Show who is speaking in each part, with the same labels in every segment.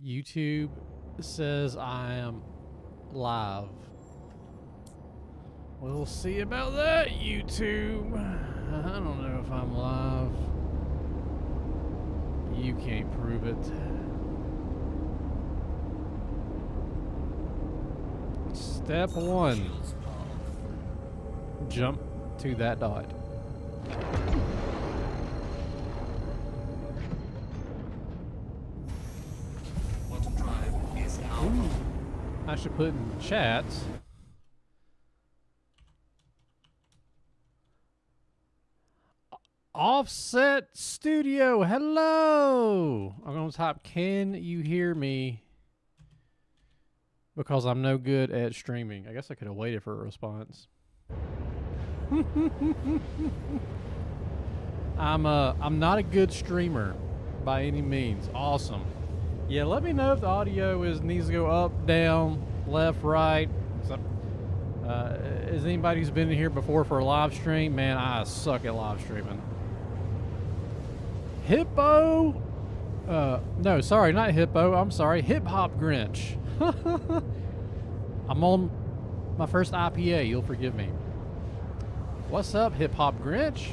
Speaker 1: YouTube says I am live. We'll see about that, YouTube. I don't know if I'm live. You can't prove it. Step one. Jump to that dot. Ooh. I should put in chat. Offset Studio, hello! I'm going to type, can you hear me? Because I'm no good at streaming. I guess I could have waited for a response. I'm not a good streamer by any means. Awesome. Yeah, let me know if the audio needs to go up, down, left, right. Is anybody who's been in here before for a live stream? Man, I suck at live streaming. Hippo? No, sorry, not Hippo. I'm sorry, Hip Hop Grinch. I'm on my first IPA. You'll forgive me. What's up, Hip Hop Grinch?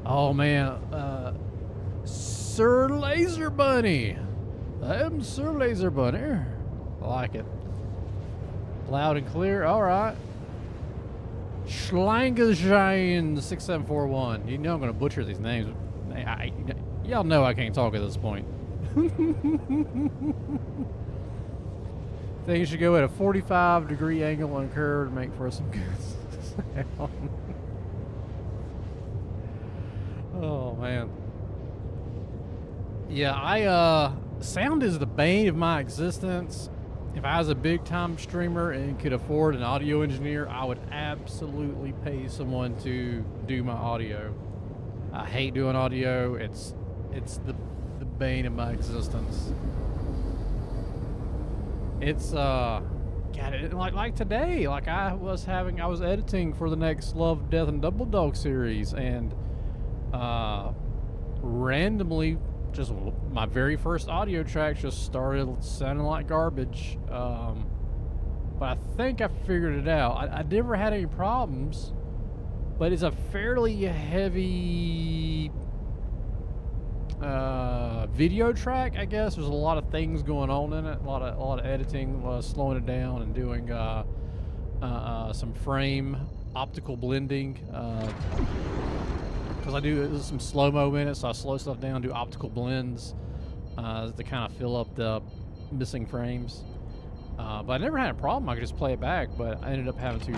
Speaker 1: Oh man, Sir Laser Bunny. I'm Sir Laser Bunny. I like it. Loud and clear. All right. Schlangajane 6741. You know I'm going to butcher these names. Y'all know I can't talk at this point. Think you should go at a 45-degree angle and curve to make for some good sound. Oh man. Yeah, sound is the bane of my existence. If I was a big-time streamer and could afford an audio engineer, I would absolutely pay someone to do my audio. I hate doing audio. It's the bane of my existence. It's like today, like I was editing for the next Love, Death, and Double Dog series, and randomly, just my very first audio track just started sounding like garbage. But I think I figured it out. I never had any problems, but it's a fairly heavy video track, I guess. There's a lot of things going on in it, a lot of editing, slowing it down, and doing some frame optical blending. Because I do some slow-mo in it, so I slow stuff down, do optical blends to kind of fill up the missing frames. But I never had a problem. I could just play it back, but I ended up having to,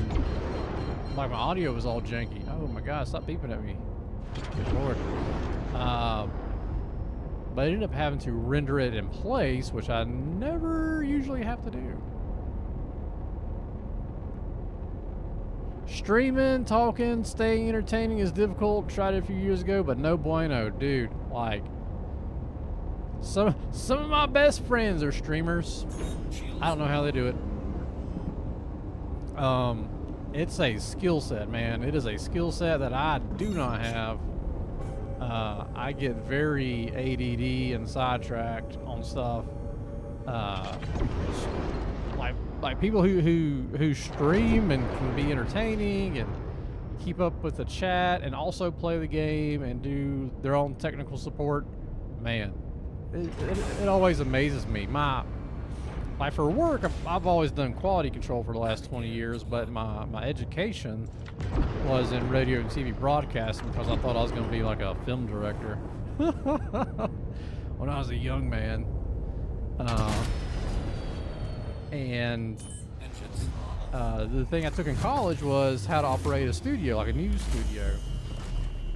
Speaker 1: like, my audio was all janky. Oh my god, stop beeping at me. Good lord. But I ended up having to render it in place, which I never usually have to do. Streaming, talking, staying entertaining is difficult. Tried it a few years ago, but no bueno, dude. Like, some of my best friends are streamers. I don't know how they do it. It's a skill set, man. It is a skill set that I do not have. I get very ADD and sidetracked on stuff. Like people who stream and can be entertaining and keep up with the chat and also play the game and do their own technical support. Man, it always amazes me. Like for work, I've always done quality control for the last 20 years, but my education was in radio and TV broadcasting because I thought I was going to be like a film director when I was a young man. And the thing I took in college was how to operate a studio, like a news studio.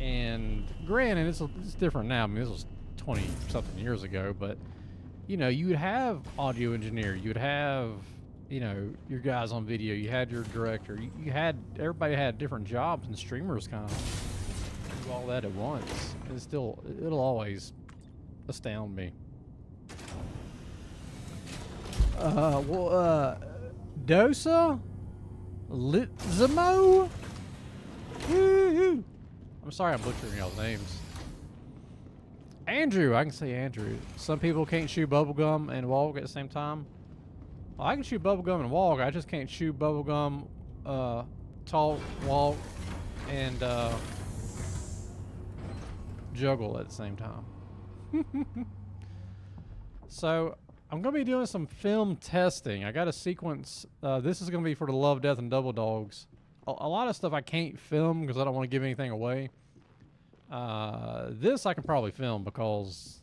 Speaker 1: And granted, it's different now. I mean, this was 20-something years ago, but you know, you would have audio engineer, you would have, you know, your guys on video, you had your director, everybody had different jobs, and streamers kind of do all that at once. And it'll always astound me. Dosa Litzamo. I'm sorry I'm butchering y'all's names. Andrew, I can say Andrew. Some people can't chew bubblegum and walk at the same time. Well, I can chew bubblegum and walk. I just can't chew bubblegum, talk, walk, and juggle at the same time. So I'm going to be doing some film testing. I got a sequence. This is going to be for the Love, Death, and Double Dogs. A lot of stuff I can't film because I don't want to give anything away. This I can probably film because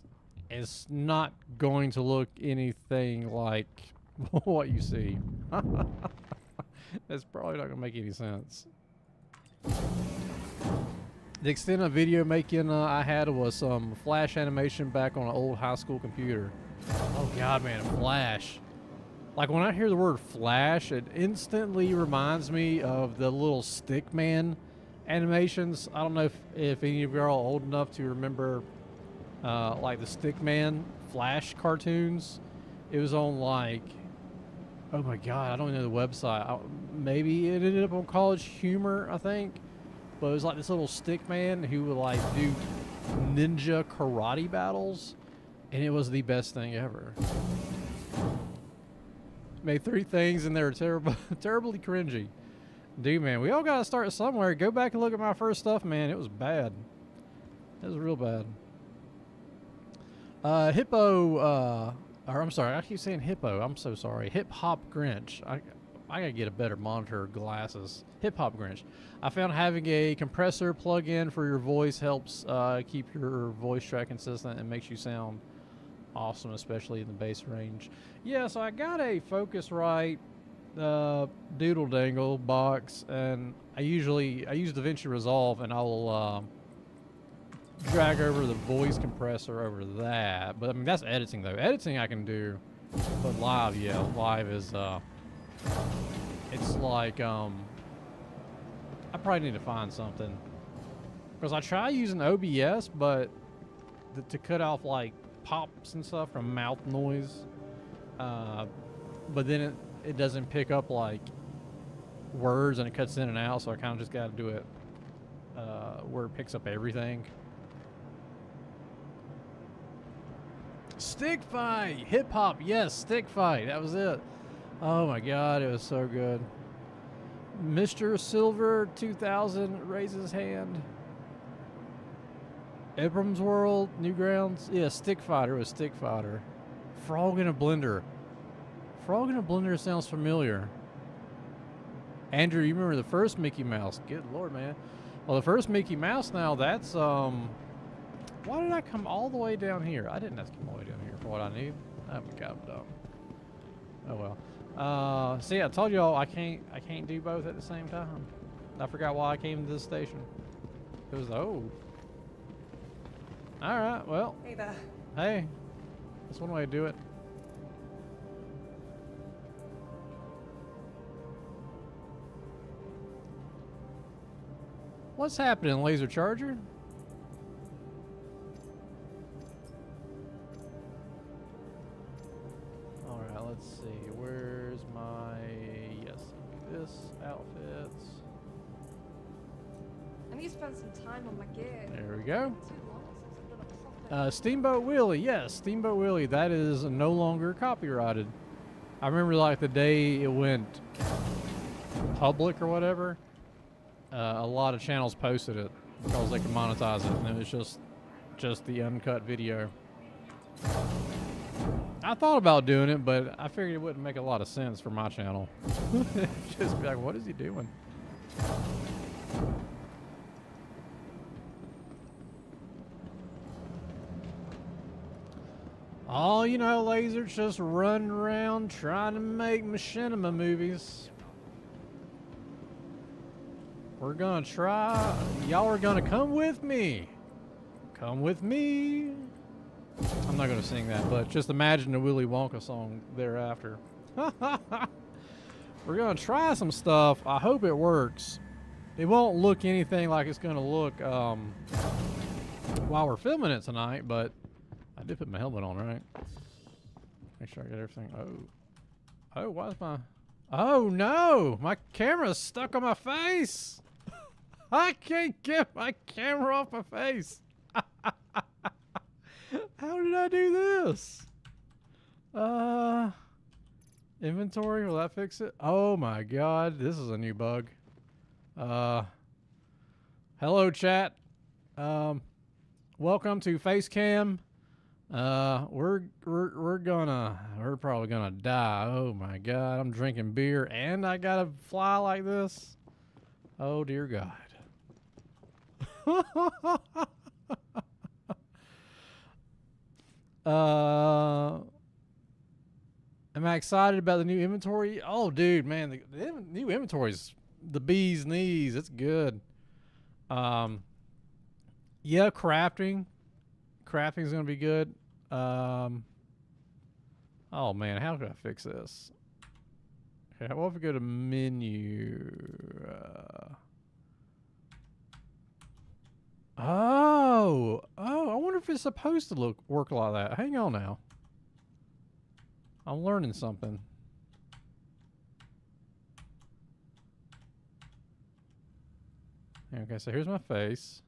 Speaker 1: it's not going to look anything like what you see. It's probably not going to make any sense. The extent of video making I had was some Flash animation back on an old high school computer. Oh god, man, Flash. Like when I hear the word Flash, it instantly reminds me of the little Stickman animations. I don't know if any of you are old enough to remember like the Stickman Flash cartoons. It was on like, oh my god, I don't know the website. Maybe it ended up on College Humor, I think. But it was like this little Stickman who would like do ninja karate battles. And it was the best thing ever. Made 3 things and they were terribly cringy. Dude, man, we all gotta start somewhere. Go back and look at my first stuff, man. It was bad. It was real bad. Or I'm sorry, I keep saying hippo. I'm so sorry. Hip Hop Grinch. I gotta get a better monitor, glasses. Hip Hop Grinch. I found having a compressor plug-in for your voice helps keep your voice track consistent and makes you sound awesome, especially in the bass range. Yeah, so I got a Focusrite doodle dangle box, and I use DaVinci Resolve, and I will drag over the voice compressor over that. But I mean, that's editing though. Editing I can do, but live, yeah, live is it's like I probably need to find something because I try using OBS, but to cut off like pops and stuff from mouth noise, but then it doesn't pick up like words and it cuts in and out, so I kind of just got to do it where it picks up everything. Stick fight, hip hop, yes, stick fight, that was it. Oh my god, it was so good. Mr. Silver 2000 raises his hand. Abram's World, Newgrounds. Yeah, Stick Fighter was Stick Fighter. Frog in a Blender. Frog in a Blender sounds familiar. Andrew, you remember the first Mickey Mouse? Good lord, man. Well, the first Mickey Mouse now, that's, why did I come all the way down here? I didn't have to come all the way down here for what I need. Oh my god, I'm dumb. Oh well. See, I told y'all I can't do both at the same time. I forgot why I came to this station. It was, oh. Alright, well.
Speaker 2: Hey there.
Speaker 1: Hey. That's one way to do it. What's happening, Laser Charger? Alright, let's see. Where's my... Yes, this outfit.
Speaker 2: I need to spend some time on my gear.
Speaker 1: There we go.
Speaker 2: Too long since I've done a proper...
Speaker 1: Steamboat Willie, yes, Steamboat Willie. That is no longer copyrighted. I remember like the day it went public or whatever. A lot of channels posted it because they could monetize it, and it was just the uncut video. I thought about doing it, but I figured it wouldn't make a lot of sense for my channel. Just be like, what is he doing? Oh, you know, Laser's just running around trying to make Machinima movies. We're gonna try. Y'all are gonna come with me. Come with me. I'm not gonna sing that, but just imagine the Willy Wonka song thereafter. We're gonna try some stuff. I hope it works. It won't look anything like it's gonna look while we're filming it tonight, but I did put my helmet on, right? Make sure I get everything. Oh, why is my... Oh no! My camera's stuck on my face! I can't get my camera off my face! How did I do this? Inventory, will that fix it? Oh my god, this is a new bug. Hello chat. Welcome to Facecam. We're probably gonna die. Oh my god, I'm drinking beer and I gotta fly like this. Oh dear God. Am I excited about the new inventory? Oh dude, man, the new inventory's the bee's knees. It's good. Yeah, crafting's gonna be good. Oh man, how do I fix this? Okay, what if we go to menu? Oh, I wonder if it's supposed to work like that. Hang on now. I'm learning something. Okay, so here's my face.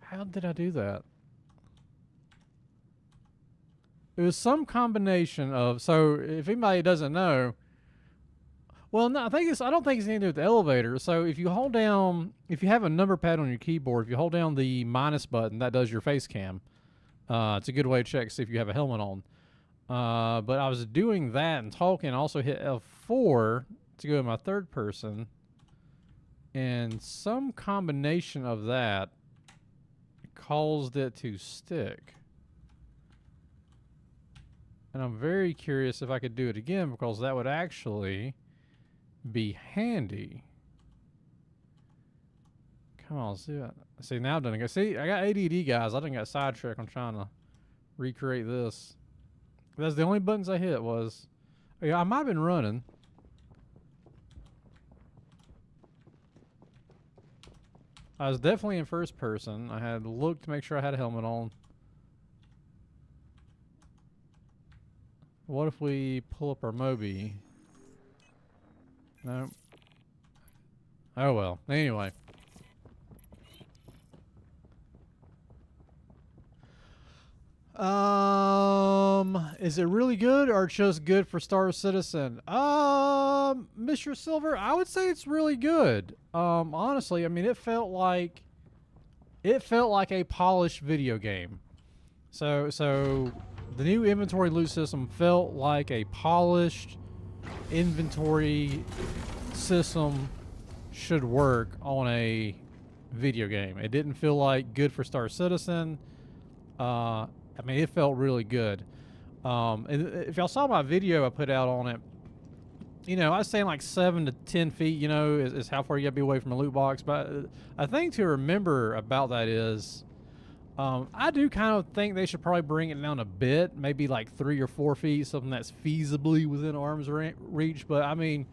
Speaker 1: How did I do that? It was some combination of, so if anybody doesn't know, well, no, I don't think it's anything to do with the elevator. So if you hold down, if you have a number pad on your keyboard, if you hold down the minus button, that does your face cam. It's a good way to check, see if you have a helmet on. But I was doing that and talking. I also hit F4 to go to my third person. And some combination of that caused it to stick. And I'm very curious if I could do it again, because that would actually be handy. Come on, see now I've done it. See, I got ADD, guys. I done got sidetracked. I'm trying to recreate this. That's the only buttons I hit was. Yeah, I might have been running. I was definitely in first person. I had looked to make sure I had a helmet on. What if we pull up our Moby? No. Oh well. Anyway. Is it really good or just good for Star Citizen? Mr. Silver, I would say it's really good. Honestly, I mean, it felt like a polished video game. So the new inventory loot system felt like a polished inventory system should work on a video game. It didn't feel like good for Star Citizen. I mean, it felt really good. And if y'all saw my video I put out on it, you know, I was saying like 7 to 10 feet, you know, is how far you gotta be away from a loot box. But I think to remember about that is, I do kind of think they should probably bring it down a bit, maybe like 3 or 4 feet, something that's feasibly within arm's reach. But I mean,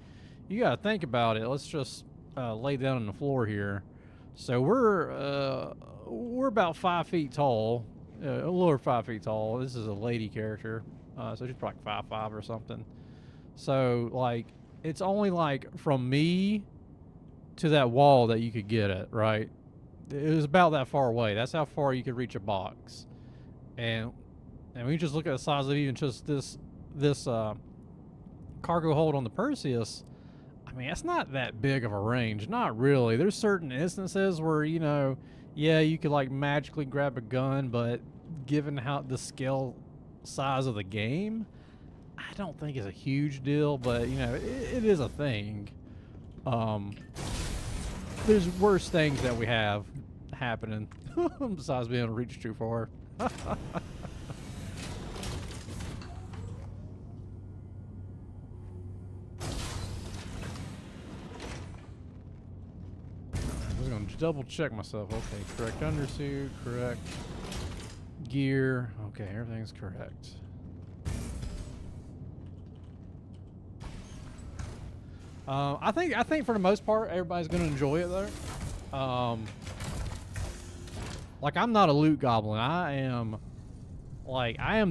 Speaker 1: you gotta think about it. Let's just lay down on the floor here. So we're about 5 feet tall, a little over 5 feet tall. This is a lady character, so she's probably 5'5" or something. So like, it's only like from me to that wall that you could get it, right? It was about that far away. That's how far you could reach a box. And when you just look at the size of even just this cargo hold on the Perseus, I mean, it's not that big of a range. Not really. There's certain instances where, you know, yeah, you could like magically grab a gun, but given how the scale size of the game, I don't think it's a huge deal, but you know, it is a thing. There's worse things that we have happening besides being able to reach too far. I'm just gonna double check myself. Okay, correct undersuit, correct gear. Okay, everything's correct. I think for the most part, everybody's gonna enjoy it though. Like, I'm not a loot goblin. I am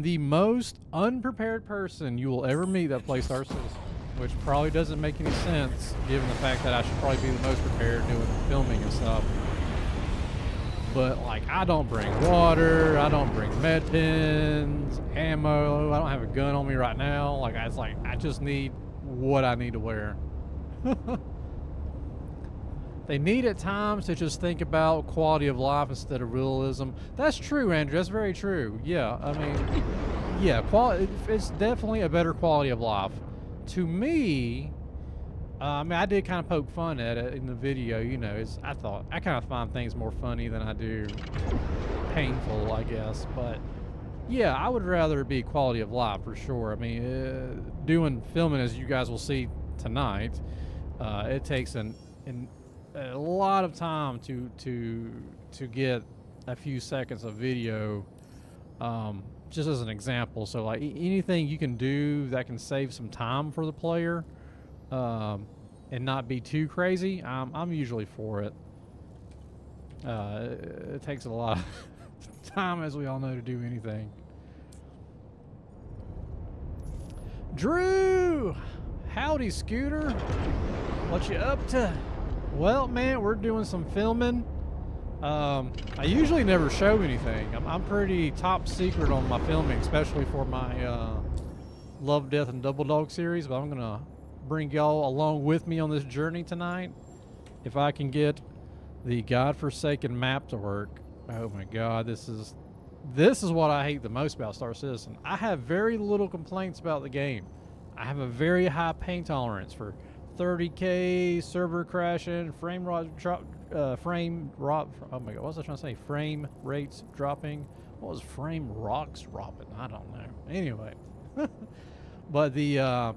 Speaker 1: the most unprepared person you will ever meet that plays Star Citizen, which probably doesn't make any sense given the fact that I should probably be the most prepared doing filming and stuff. But like, I don't bring water, I don't bring med pens, ammo, I don't have a gun on me right now. Like, I just need what I need to wear. They need at times to just think about quality of life instead of realism. That's true, Andrew. That's very true. Yeah, I mean, yeah, it's definitely a better quality of life. To me, I mean, I did kind of poke fun at it in the video. You know, I kind of find things more funny than I do painful, I guess. But yeah, I would rather it be quality of life for sure. I mean, doing filming, as you guys will see tonight, it takes a lot of time to get a few seconds of video, just as an example. So like anything you can do that can save some time for the player, and not be too crazy, I'm usually for it. It takes a lot of time, as we all know, to do anything. Drew, howdy, Scooter. What you up to? Well, man, we're doing some filming. I usually never show anything. I'm pretty top secret on my filming, especially for my Love, Death, and Double Dog series. But I'm gonna bring y'all along with me on this journey tonight. If I can get the godforsaken map to work. Oh my God, this is what I hate the most about Star Citizen. I have very little complaints about the game. I have a very high pain tolerance for 30K, server crashing, frame rate drop, oh my God, what was I trying to say? Frame rates dropping. What was frame rocks dropping? I don't know. Anyway, but the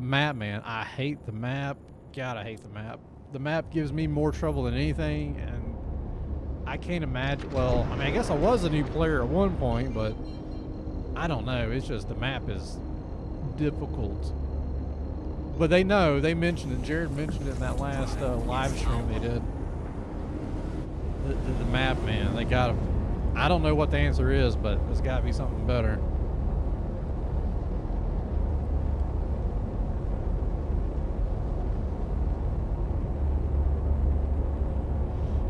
Speaker 1: map, man, I hate the map. God, I hate the map. The map gives me more trouble than anything, and I can't imagine. Well, I mean, I guess I was a new player at one point, but I don't know. It's just the map is difficult. But they mentioned it. Jared mentioned it in that last live stream they did. The map, man, they got to. I don't know what the answer is, but there's got to be something better.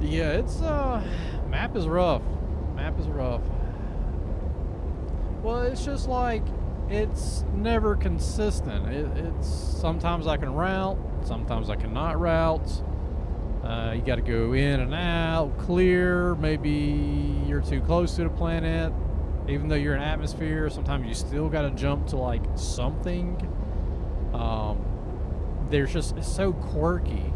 Speaker 1: Yeah, it's map is rough. Map is rough. Well, it's just like it's never consistent. It's sometimes I can route, sometimes I cannot route. You got to go in and out, clear. Maybe you're too close to the planet, even though you're in atmosphere. Sometimes you still got to jump to like something. It's so quirky.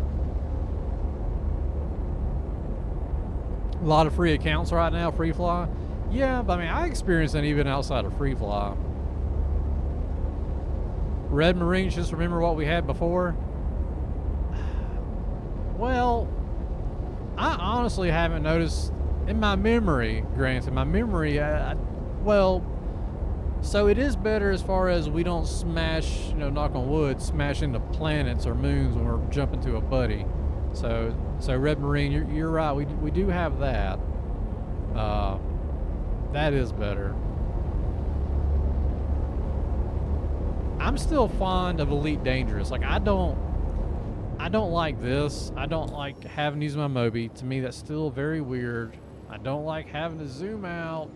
Speaker 1: A lot of free accounts right now, free fly. Yeah, but I mean, I experienced that even outside of free fly. Red Marines, just remember what we had before? Well, I honestly haven't noticed in my memory, granted, well, so it is better as far as we don't smash, knock on wood, smash into planets or moons when we're jumping to a buddy. So Red Marine, you're right. We do have that. That is better. I'm still fond of Elite Dangerous. Like I don't like this. I don't like having to use my Moby. To me, that's still very weird. I don't like having to zoom out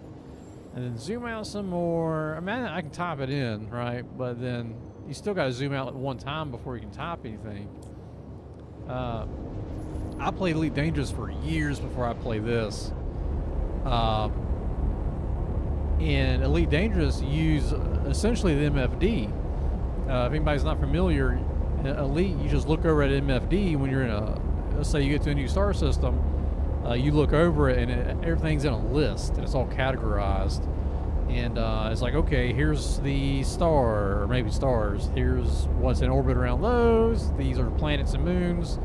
Speaker 1: and then zoom out some more. I mean, I can type it in, right? But then you still got to zoom out at one time before you can type anything. I played Elite Dangerous for years before I played this. And Elite Dangerous use essentially the MFD. If anybody's not familiar, Elite, you just look over at MFD when you're in let's say you get to a new star system, you look over it and everything's in a list and it's all categorized. And it's like, okay, here's the star, or maybe stars. Here's what's in orbit around those. These are planets and moons.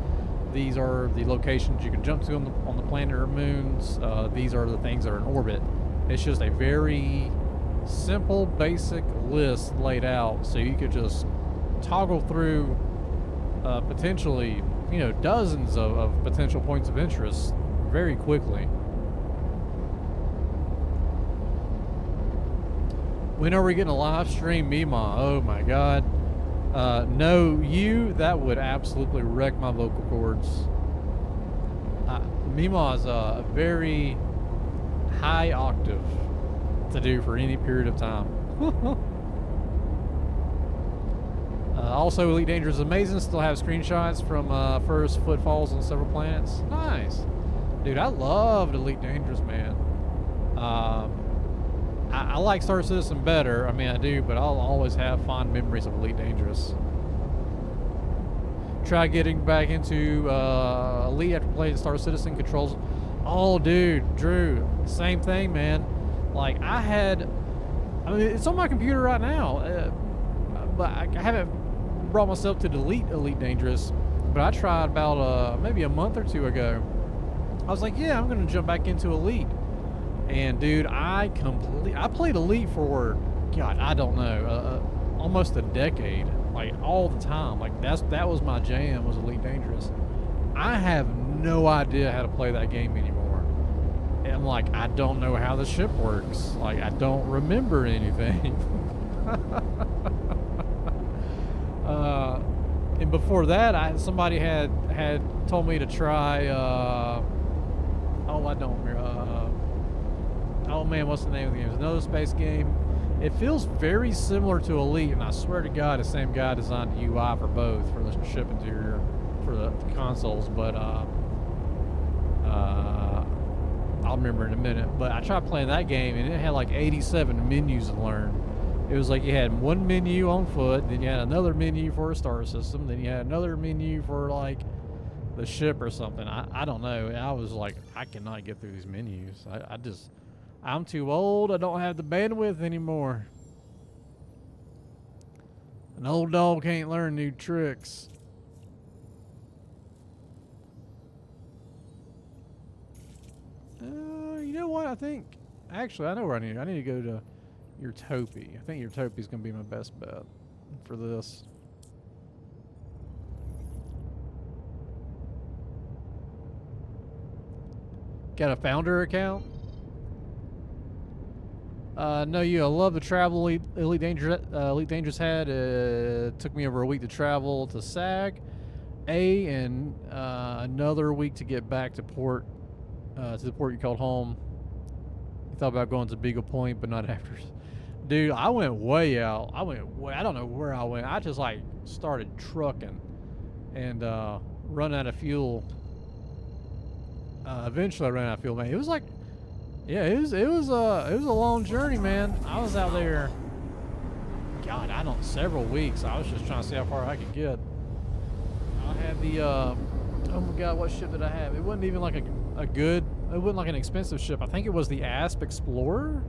Speaker 1: These are the locations you can jump to on the planet or moons. These are the things that are in orbit. It's just a very simple, basic list laid out, so you could just toggle through potentially, dozens of potential points of interest very quickly. When are we getting a live stream, Mima? Oh my God. No, that would absolutely wreck my vocal cords. Mima is a very high octave to do for any period of time. Also, Elite Dangerous is amazing. Still have screenshots from first footfalls on several planets. Nice. Dude, I loved Elite Dangerous, man. I like Star Citizen better. I mean, I do, but I'll always have fond memories of Elite Dangerous. Try getting back into Elite after playing Star Citizen. Controls. Oh, dude, Drew, same thing, man. Like, I mean, it's on my computer right now, but I haven't brought myself to delete Elite Dangerous. But I tried about maybe a month or two ago. I was like, yeah, I'm gonna jump back into Elite. And dude, I played Elite for, God, I don't know, almost a decade, like all the time. Like that was my jam, was Elite Dangerous. I have no idea how to play that game anymore. And I'm like, I don't know how the ship works. Like, I don't remember anything. And before that, somebody had told me to try. Oh, I don't remember. Oh man, what's the name of the game? It's another space game. It feels very similar to Elite, and I swear to God, the same guy designed the UI for both, for the ship interior, for the consoles. But I'll remember in a minute. But I tried playing that game, and it had like 87 menus to learn. It was like you had one menu on foot, then you had another menu for a star system, then you had another menu for like the ship or something. I don't know. I was like, I cannot get through these menus. I'm too old. I don't have the bandwidth anymore. An old dog can't learn new tricks. You know what? I think, actually, I know where I need to go to Utopia. I think Utopia is going to be my best bet for this. Got a founder account? No, I love the travel Elite Dangerous had. It took me over a week to travel to SAG, and another week to get back to the port you called home. You thought about going to Beagle Point, but not after. Dude, I went way out. I don't know where I went. I just like started trucking and run out of fuel. Eventually I ran out of fuel, man. It was like, yeah, it was a long journey, man. I was out there, God, several weeks. I was just trying to see how far I could get. I had the oh my God, what ship did I have? It wasn't even like it wasn't like an expensive ship. I think it was the Asp Explorer,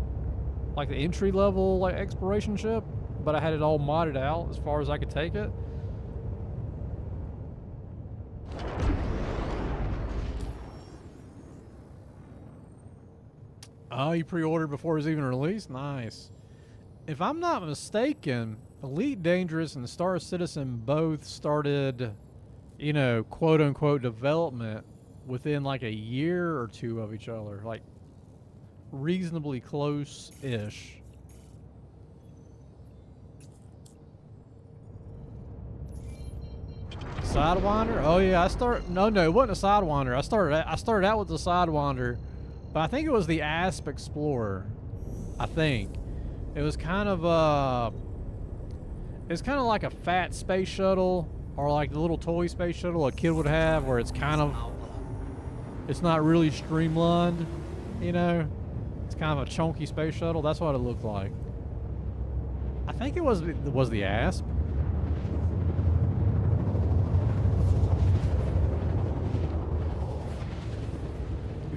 Speaker 1: like the entry level like exploration ship, but I had it all modded out as far as I could take it. Oh, you pre-ordered before it was even released? Nice. If I'm not mistaken, Elite Dangerous and Star Citizen both started, you know, quote-unquote development within like a year or two of each other. Like, reasonably close-ish. Sidewinder? Oh yeah, no, it wasn't a Sidewinder. I started out with the Sidewinder. But I think it was the Asp Explorer. I think it was kind of it's kind of like a fat space shuttle, or like the little toy space shuttle a kid would have, where it's not really streamlined, you know. It's kind of a chunky space shuttle. That's what it looked like. I think it was the Asp.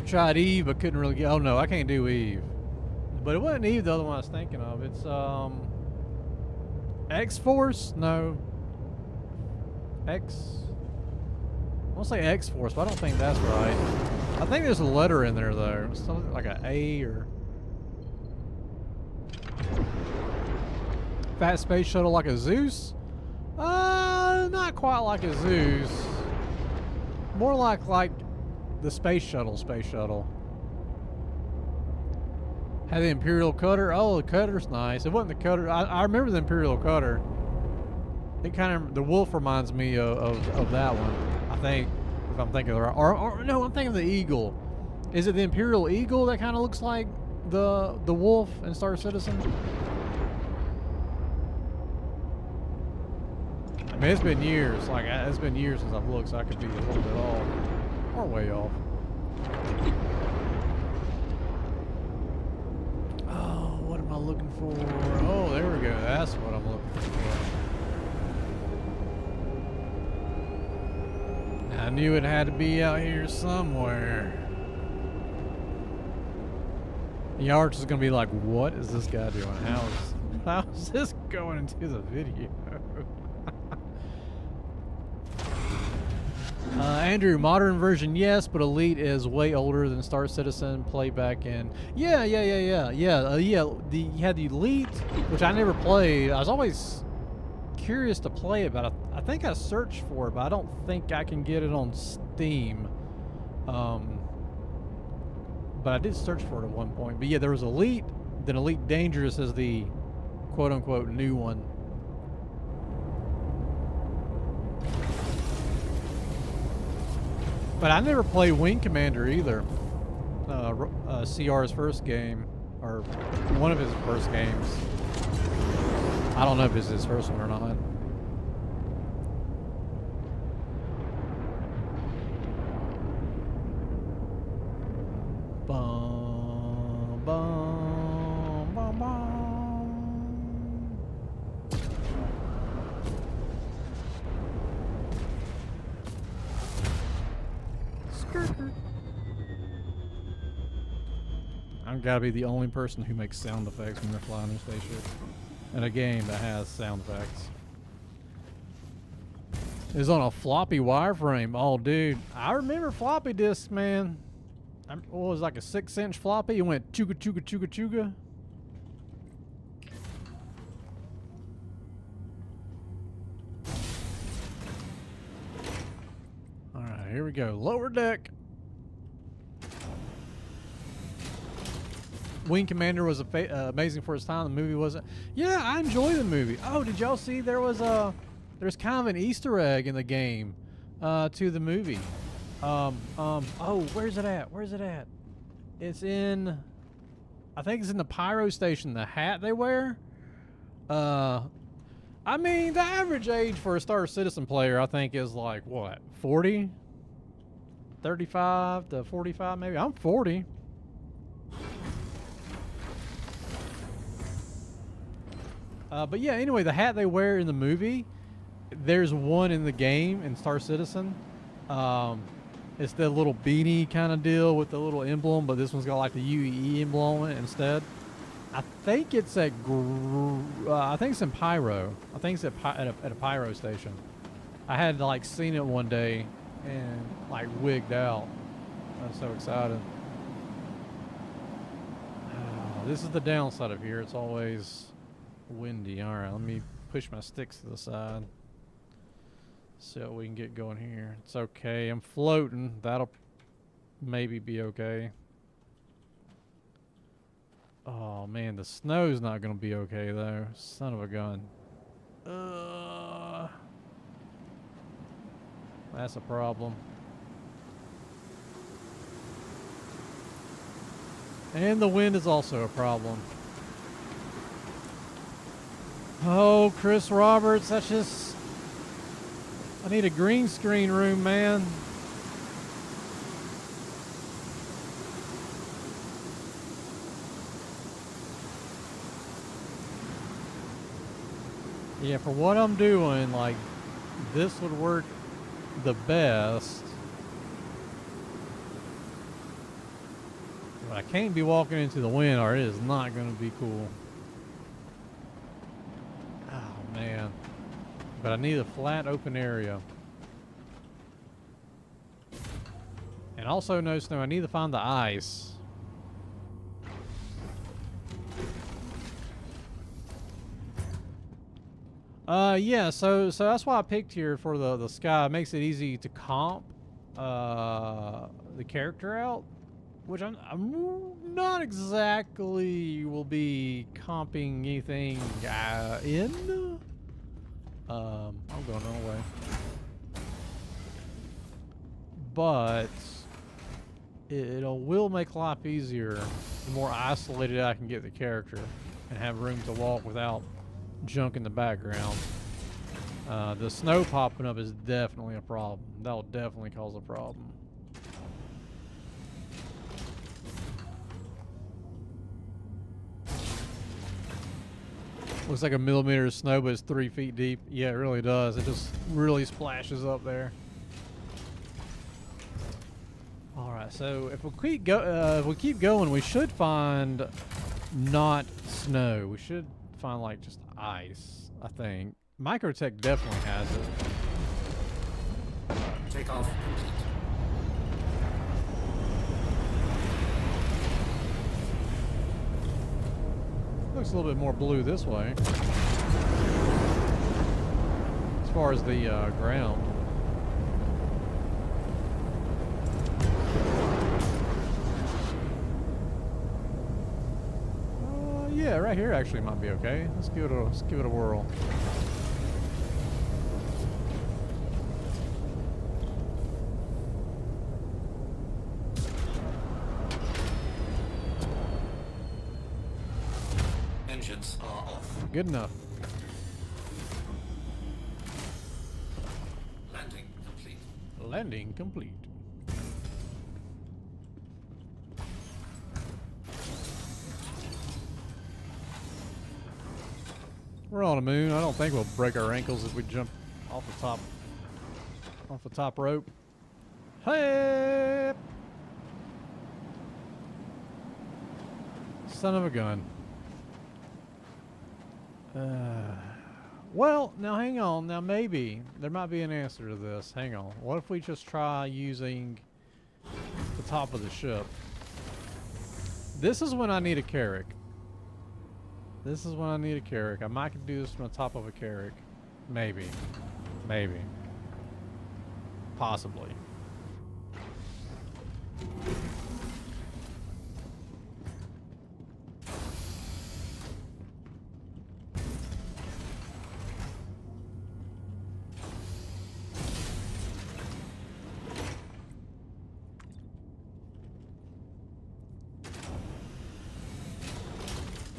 Speaker 1: Tried Eve, but couldn't really get. Oh no, I can't do Eve. But it wasn't Eve, the other one I was thinking of. It's X-Force? No. I want to say X-Force, but I don't think that's right. I think there's a letter in there though. Something like an A or fat space shuttle like a Zeus? Not quite like a Zeus. More like the space shuttle. Had the Imperial Cutter. Oh, the Cutter's nice. It wasn't the Cutter. I remember the Imperial Cutter. It kind of, the Wolf reminds me of that one. I think if I'm thinking of the right, or no, I'm thinking of the eagle. Is it the Imperial Eagle that kind of looks like the wolf in Star Citizen? I mean, it's been years. Like, it's been years since I've looked, so I could be a little bit off. Or way off. Oh, what am I looking for? Oh, there we go. That's what I'm looking for. I knew it had to be out here somewhere. The arch is going to be like, what is this guy doing? How is this going into the video? Andrew, modern version, yes, but Elite is way older than Star Citizen. Playback in, you had the Elite, which I never played. I was always curious to play it, but I think I searched for it, but I don't think I can get it on Steam. But I did search for it at one point. But yeah, there was Elite, then Elite Dangerous is the quote-unquote new one. But I never played Wing Commander either. CR's first game, or one of his first games. I don't know if it's his first one or not. Bum, bum, bum, bum. Skirt. I've got to be the only person who makes sound effects when they're flying their spaceship in a game that has sound effects. It's on a floppy wireframe. Oh, dude, I remember floppy disks, man. What was it, like a 6-inch floppy? It went chuga chuga chuga chuga. All right, here we go. Lower deck. Wing Commander was amazing for its time. The movie wasn't. Yeah, I enjoy the movie. Oh, did y'all see there's kind of an Easter egg in the game to the movie. Oh, where's it at? Where's it at? It's in, I think it's in the pyro station, the hat they wear. I mean, the average age for a Star Citizen player, I think, is like, what, 40? 35 to 45, maybe? I'm 40. But yeah, anyway, the hat they wear in the movie, there's one in the game in Star Citizen. It's the little beanie kind of deal with the little emblem, but this one's got like the UEE emblem on it instead. I think it's at, I think it's in Pyro. I think it's at a Pyro station. I had like seen it one day and like wigged out. I was so excited. This is the downside of here. It's always windy. All right, let me push my sticks to the side. See what we can get going here. It's okay. I'm floating. That'll maybe be okay. Oh, man. The snow's not going to be okay, though. Son of a gun. That's a problem. And the wind is also a problem. Oh, Chris Roberts, that's just... I need a green screen room, man. Yeah, for what I'm doing, like, this would work the best. But I can't be walking into the wind or it is not going to be cool. Oh, man. But I need a flat open area. And also no snow. I need to find the ice. Yeah, so that's why I picked here for the sky. It makes it easy to comp the character out, which I'm not exactly will be comping anything in. I'm going the wrong way. but it will make life easier the more isolated I can get the character and have room to walk without junk in the background. The snow popping up is definitely a problem. That will definitely cause a problem. Looks like a millimeter of snow, but it's 3 feet deep. Yeah, it really does. It just really splashes up there. All right, so if we keep going, we should find not snow. We should find like just ice, I think. Microtech definitely has it.
Speaker 3: Take off.
Speaker 1: Looks a little bit more blue this way. As far as the ground. Yeah, right here actually might be okay. Let's give it a whirl.
Speaker 3: Engines are off.
Speaker 1: Good enough.
Speaker 3: Landing complete.
Speaker 1: Landing complete. We're on a moon. I don't think we'll break our ankles if we jump off the top rope. Hey! Son of a gun. Well, now hang on. Now maybe there might be an answer to this. Hang on. What if we just try using the top of the ship? This is when I need a Carrack. This is when I need a Carrack. I might do this from the top of a Carrack. Maybe. Maybe. Possibly.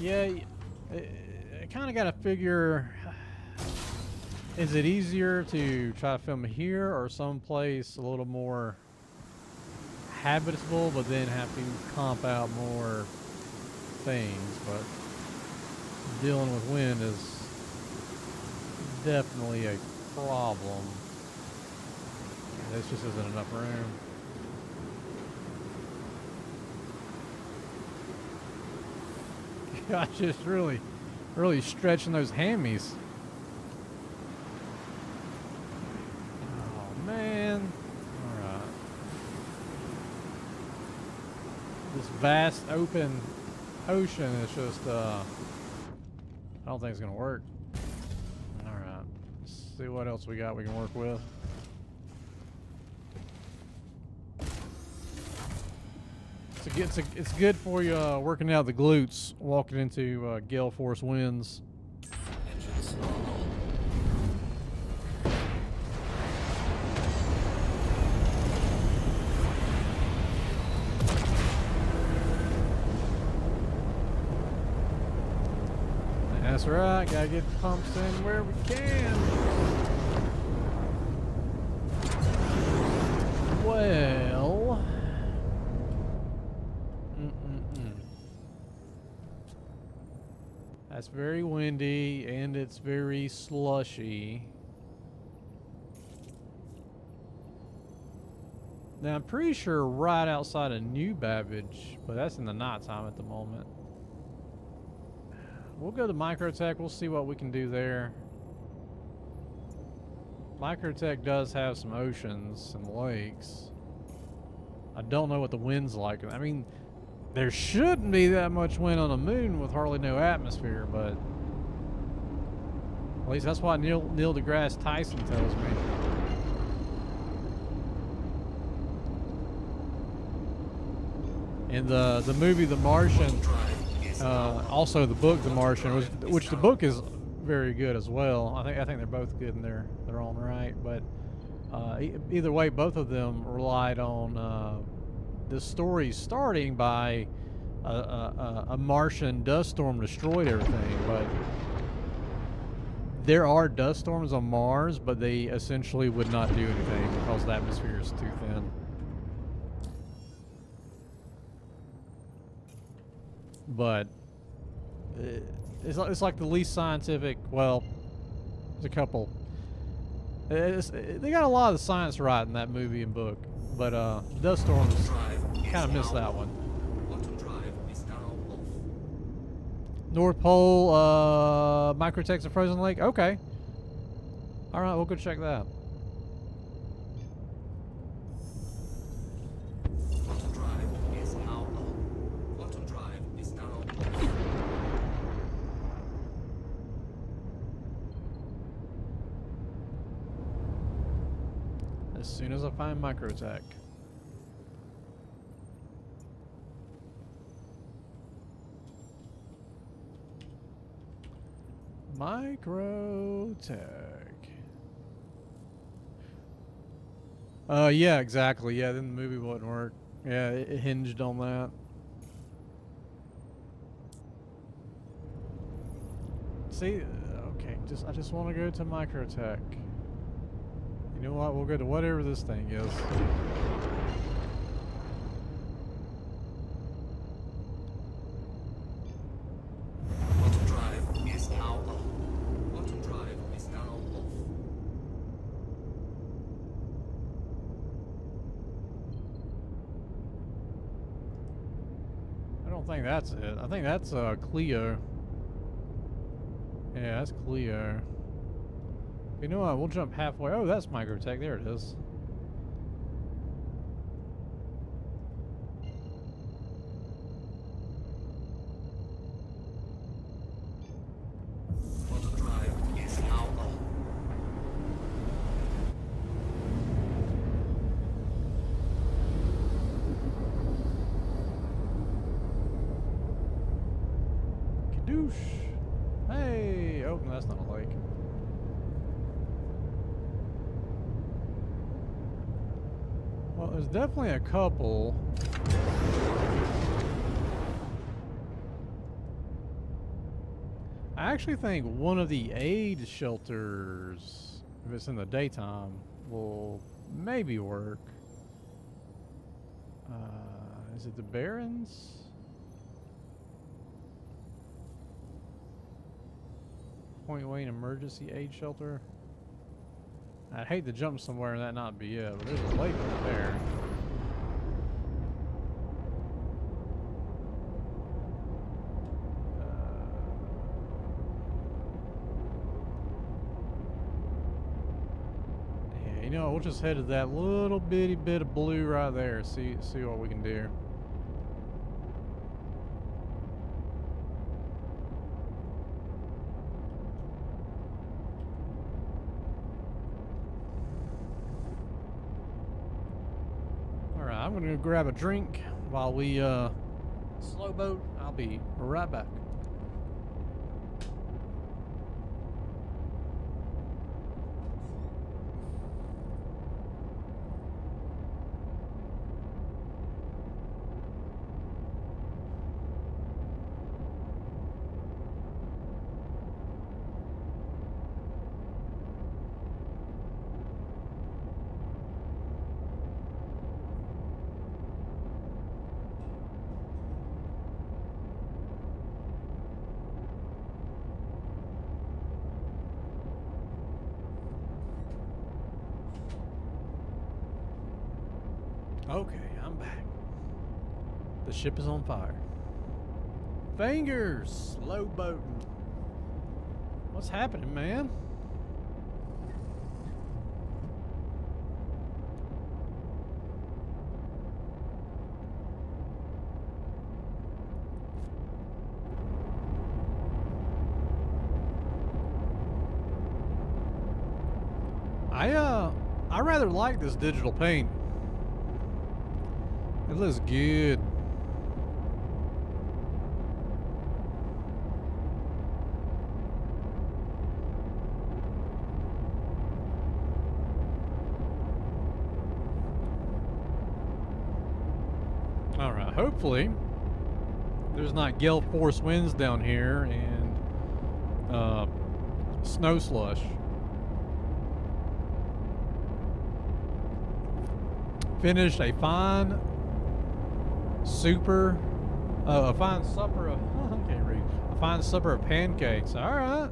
Speaker 1: Yeah, I kind of got to figure, is it easier to try to film here or someplace a little more habitable, but then have to comp out more things? But dealing with wind is definitely a problem. This just isn't enough room. Gosh, just really stretching those hammies. Oh man! All right. This vast open ocean is just I don't think it's gonna work. All right. Let's see what else we got we can work with. It's good for you working out the glutes, walking into gale force winds.
Speaker 3: Engines are on.
Speaker 1: That's right, gotta get the pumps in where we can. Well, that's very windy and it's very slushy. Now I'm pretty sure right outside of New Babbage, but that's in the nighttime at the moment. We'll go to Microtech, we'll see what we can do there. Microtech does have some oceans and lakes. I don't know what the wind's like. I mean, there shouldn't be that much wind on the moon with hardly no atmosphere, but at least that's what Neil deGrasse Tyson tells me. In the movie The Martian, also the book The Martian, which the book is very good as well. I think they're both good in their own right, but Either way, both of them relied on the story starting by a Martian dust storm destroyed everything, but there are dust storms on Mars, but they essentially would not do anything because the atmosphere is too thin. But it's like the least scientific. Well, there's a couple. They got a lot of the science right in that movie and book, but dust storms kind of missed that one. North Pole, Microtex and Frozen Lake. Okay. All right, we'll go check that.
Speaker 3: Quantum drive is now on. Quantum drive is now on.
Speaker 1: As soon as I find Microtech. Microtech. Yeah, exactly. Yeah, then the movie wouldn't work. Yeah, it hinged on that. See, okay, I just want to go to Microtech. You know what? We'll go to whatever this thing is.
Speaker 3: Quantum drive is now on. Quantum drive is now off.
Speaker 1: I don't think that's it. I think that's Cleo. Yeah, that's Cleo. You know what? We'll jump halfway. Oh, that's Microtech. There it is.
Speaker 3: Quantum drive is now on.
Speaker 1: Kadoosh. Hey! Oh, no, that's not a lake. Well, there's definitely a couple. I actually think one of the aid shelters, if it's in the daytime, will maybe work. Is it the Barrens? Point Wayne Emergency Aid Shelter. I'd hate to jump somewhere and that not be it, but there's a lake right there. Yeah, you know, we'll just head to that little bitty bit of blue right there. See what we can do. I'm gonna go grab a drink while we slow boat. I'll be right back. Okay, I'm back. The ship is on fire. Fingers, slow boating. What's happening, man? I rather like this digital paint. It looks good. hopefully there's not gale force winds down here and snow slush. Finished a fine supper of I can't read. A fine supper of pancakes. All right,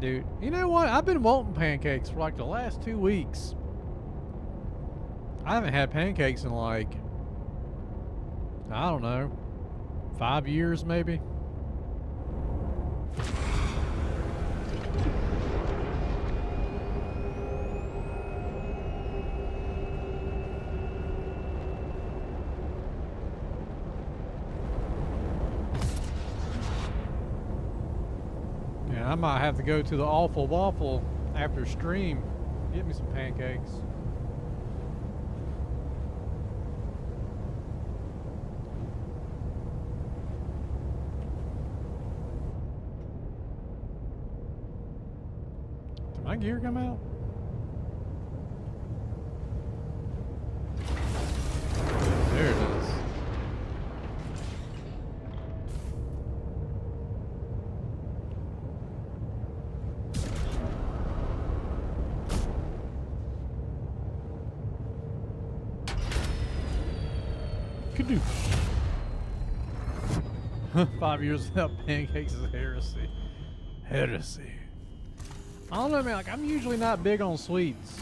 Speaker 1: dude. You know what? I've been wanting pancakes for like the last 2 weeks. I haven't had pancakes in like, I don't know, 5 years maybe. Yeah, I might have to go to the Awful Waffle after stream. Get me some pancakes. Did my gear come out? There it is. Could do 5 years without pancakes is heresy. Heresy. I don't know, man. Like, I'm usually not big on sweets,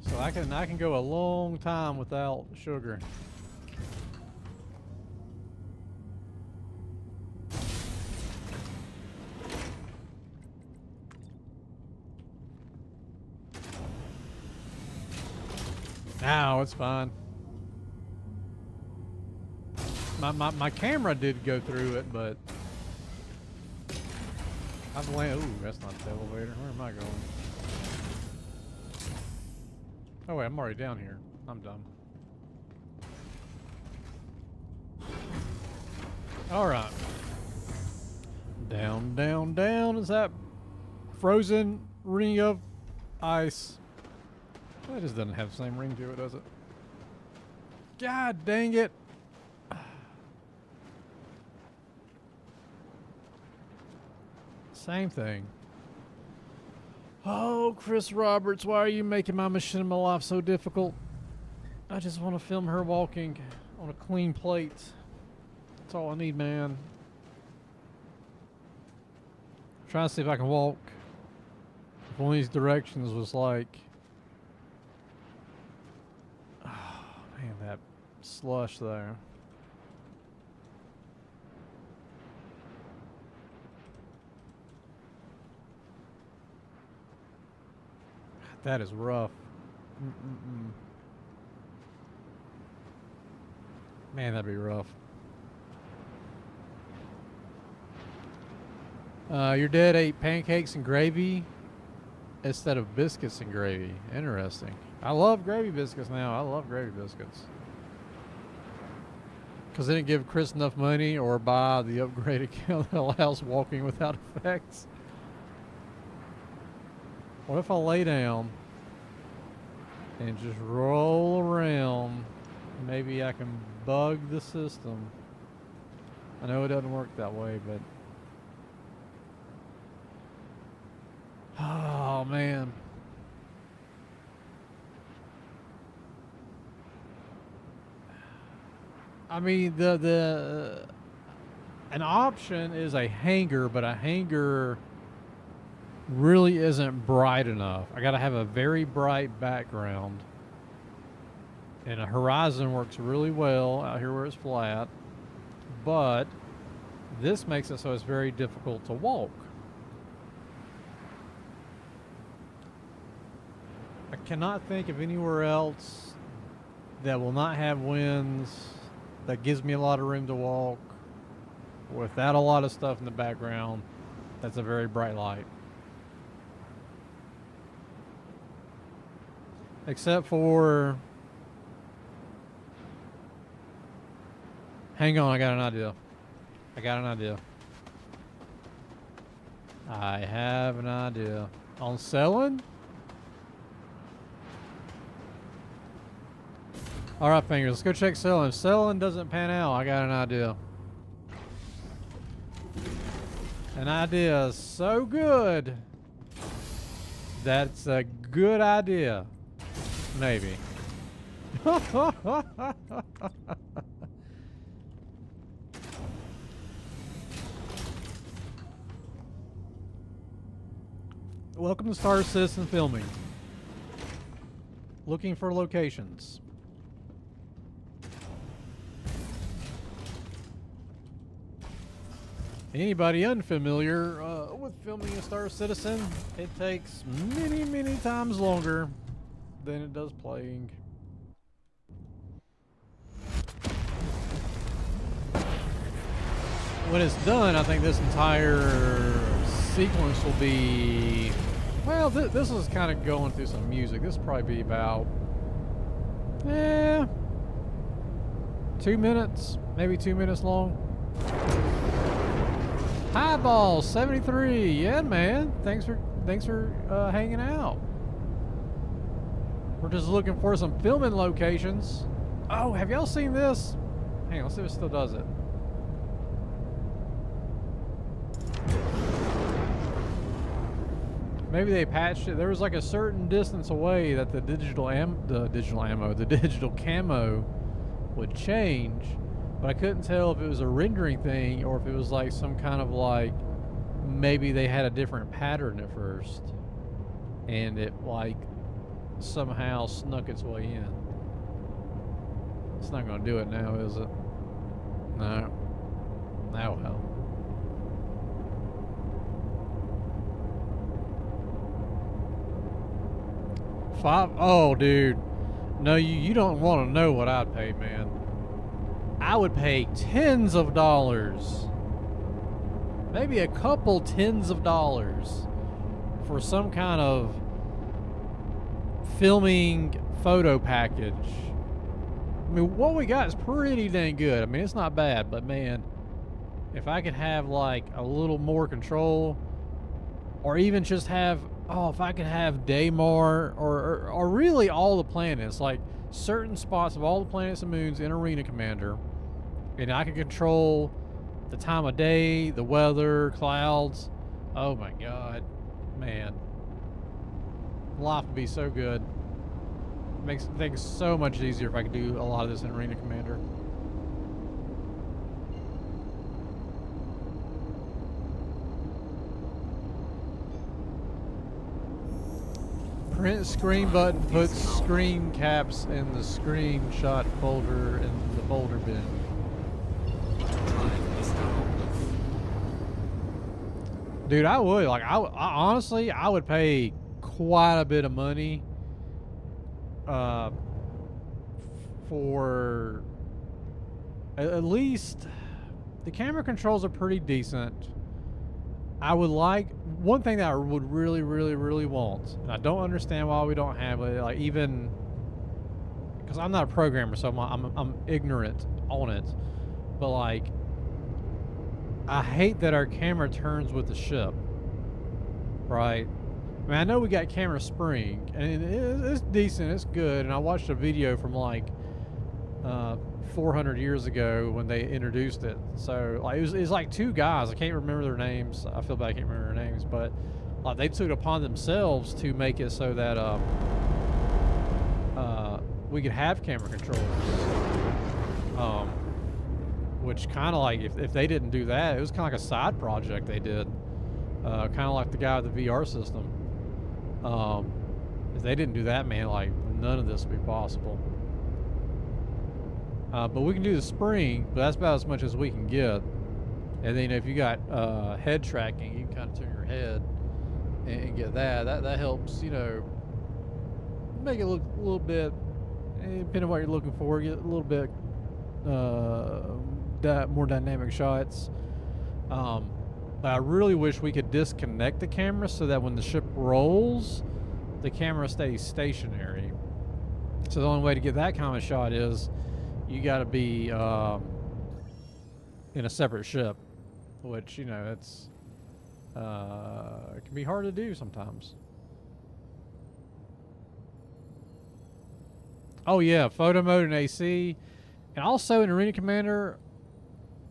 Speaker 1: so I can go a long time without sugar. No, it's fine. My camera did go through it, but I've landed. Ooh, that's not the elevator. Where am I going? Oh wait, I'm already down here. I'm dumb. All right. Down, down, down. Is that frozen ring of ice? That just doesn't have the same ring to it, does it? God dang it. Same thing. Oh, Chris Roberts, why are you making my Machinima life so difficult? I just want to film her walking on a clean plate. That's all I need, man. Trying to see if I can walk. If one of these directions was like... Man, that slush there. That is rough. Man, that'd be rough. Your dad ate pancakes and gravy instead of biscuits and gravy. Interesting. I love gravy biscuits now. I love gravy biscuits. Because they didn't give Chris enough money or buy the upgrade account that allows walking without effects. What if I lay down and just roll around? Maybe I can bug the system. I know it doesn't work that way, but... Oh, man. I mean, an option is a hanger, but a hanger really isn't bright enough. I gotta have a very bright background. And a horizon works really well out here where it's flat, but this makes it so it's very difficult to walk. I cannot think of anywhere else that will not have winds, that gives me a lot of room to walk, without a lot of stuff in the background. That's a very bright light. Except for... Hang on, I got an idea. I have an idea. On selling? All right, fingers. Let's go check selling. If selling doesn't pan out, I got an idea. An idea so good. That's a good idea. Maybe. Welcome to Star Citizen Filming. Looking for locations. Anybody unfamiliar with filming a Star Citizen, it takes many, many times longer than it does playing. When it's done, I think this entire sequence will be... Well, this is kind of going through some music. This will probably be about... 2 minutes. Maybe 2 minutes long. Highball 73. Yeah, man. Thanks for hanging out. We're just looking for some filming locations. Oh, have y'all seen this? Hang on, let's see if it still does it. Maybe they patched it. There was like a certain distance away that the digital camo would change, but I couldn't tell if it was a rendering thing or if it was like some kind of like, maybe they had a different pattern at first and it like somehow snuck its way in. It's not gonna do it now, is it? No. Oh well. Oh, dude. No, you don't want to know what I'd pay, man. I would pay tens of dollars. Maybe a couple tens of dollars for some kind of filming photo package. I mean, what we got is pretty dang good. I mean, it's not bad, but man, if I could have like a little more control, or even just have, if I could have Daymar or really all the planets, like certain spots of all the planets and moons in Arena Commander, and I could control the time of day, the weather, clouds. Oh my God, man. Life would be so good. Makes things so much easier if I could do a lot of this in Arena Commander. Print screen button puts screen caps in the screenshot folder in the folder bin. Dude, I would. Like, I honestly, I would pay quite a bit of money for at least the camera controls are pretty decent. I would like one thing that I would really, really, really want, and I don't understand why we don't have it. Like, even because I'm not a programmer, so I'm ignorant on it. But like, I hate that our camera turns with the ship, right? I mean, I know we got camera spring, and it's decent, it's good. And I watched a video from like 400 years ago when they introduced it. So like, it was like two guys. I can't remember their names. I feel bad I can't remember their names, but like, they took it upon themselves to make it so that we could have camera controllers. Which kind of like, if they didn't do that, it was kind of like a side project they did. Kind of like the guy with the VR system. If they didn't do that, man, like none of this would be possible. But we can do the spring, but that's about as much as we can get. And then if you got head tracking, you can kind of turn your head and get that. That helps, you know, make it look a little bit, depending on what you're looking for, get a little bit more dynamic shots. But I really wish we could disconnect the camera so that when the ship rolls, the camera stays stationary. So the only way to get that kind of shot is you got to be in a separate ship, which, you know, it's it can be hard to do sometimes. Oh yeah, photo mode and AC, and also in Arena Commander.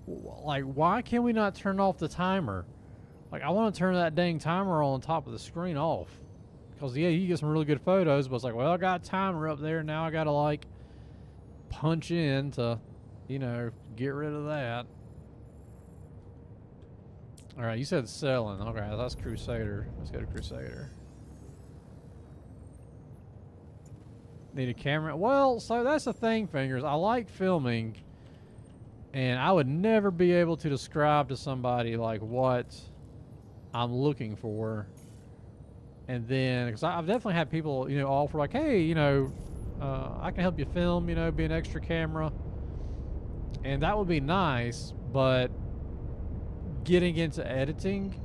Speaker 1: Like, why can we not turn off the timer? Like, I want to turn that dang timer on top of the screen off. Because, yeah, you get some really good photos, but it's like, well, I got a timer up there. Now I got to, like, punch in to, you know, get rid of that. All right, you said selling. Okay, that's Crusader. Let's go to Crusader. Need a camera? Well, so that's the thing, Fingers. I like filming, and I would never be able to describe to somebody, like, what I'm looking for. And then, because I've definitely had people, you know, offer like, hey, you know, I can help you film, you know, be an extra camera. And that would be nice, but getting into editing,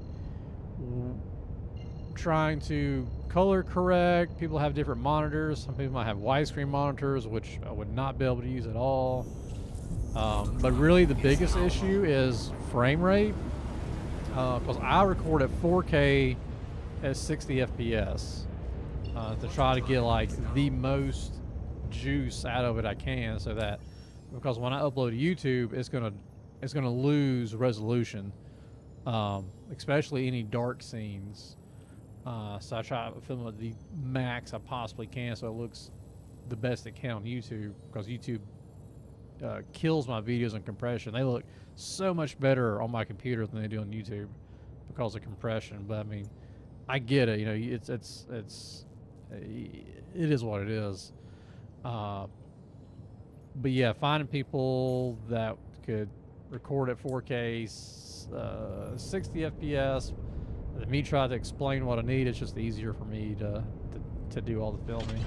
Speaker 1: trying to color correct, people have different monitors. Some people might have widescreen monitors, which I would not be able to use at all. But really the biggest issue is frame rate. Because I record at 4K at 60 FPS to try to get like the most juice out of it I can, so that because when I upload to YouTube, it's gonna lose resolution, especially any dark scenes. So I try to film at the max I possibly can, so it looks the best it can on YouTube. Because YouTube kills my videos in compression. They look so much better on my computer than they do on YouTube because of compression. But I mean, I get it. You know, it is what it is. But yeah, finding people that could record at 4K, 60 FPS. Me try to explain what I need. It's just easier for me to do all the filming.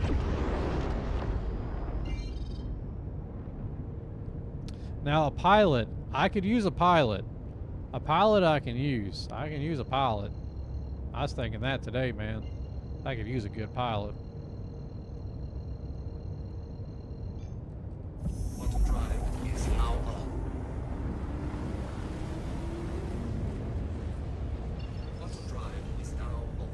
Speaker 1: Now a pilot, I could use a pilot. A pilot I can use. I can use a pilot. I was thinking that today, man. I could use a good pilot.
Speaker 3: Auto drive is now on. Auto drive is now off.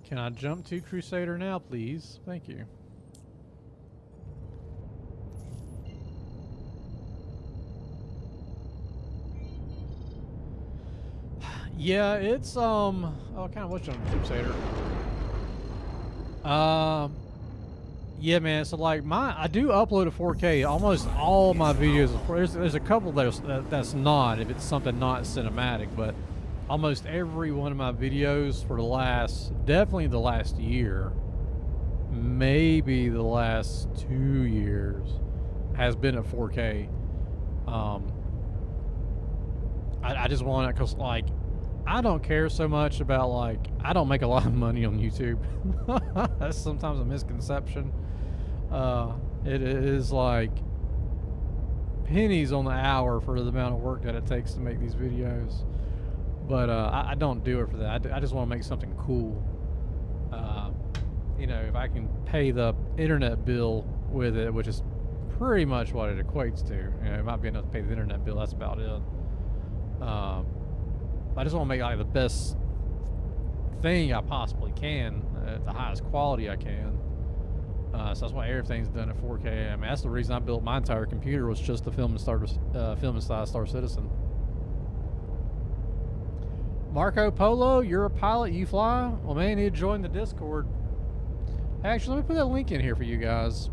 Speaker 1: Can I jump to Crusader now, please? Thank you. Yeah, it's oh, kind of what's on Crusader. Yeah, man. So like I do upload to 4K. Almost all my videos. There's a couple that's not, if it's something not cinematic, but almost every one of my videos for definitely the last year, maybe the last 2 years, has been at 4K. I just want it because, like, I don't care so much about, like, I don't make a lot of money on YouTube. That's sometimes a misconception. It is like pennies on the hour for the amount of work that it takes to make these videos. But I don't do it for that. I just want to make something cool. You know, if I can pay the internet bill with it, which is pretty much what it equates to. You know, it might be enough to pay the internet bill. That's about it. I just want to make like the best thing I possibly can at the highest quality I can. So that's why everything's done at 4K. I mean, that's the reason I built my entire computer, was just to film and style Star Citizen. Marco Polo, you're a pilot, you fly? Well, man, you need to join the Discord. Actually, let me put that link in here for you guys.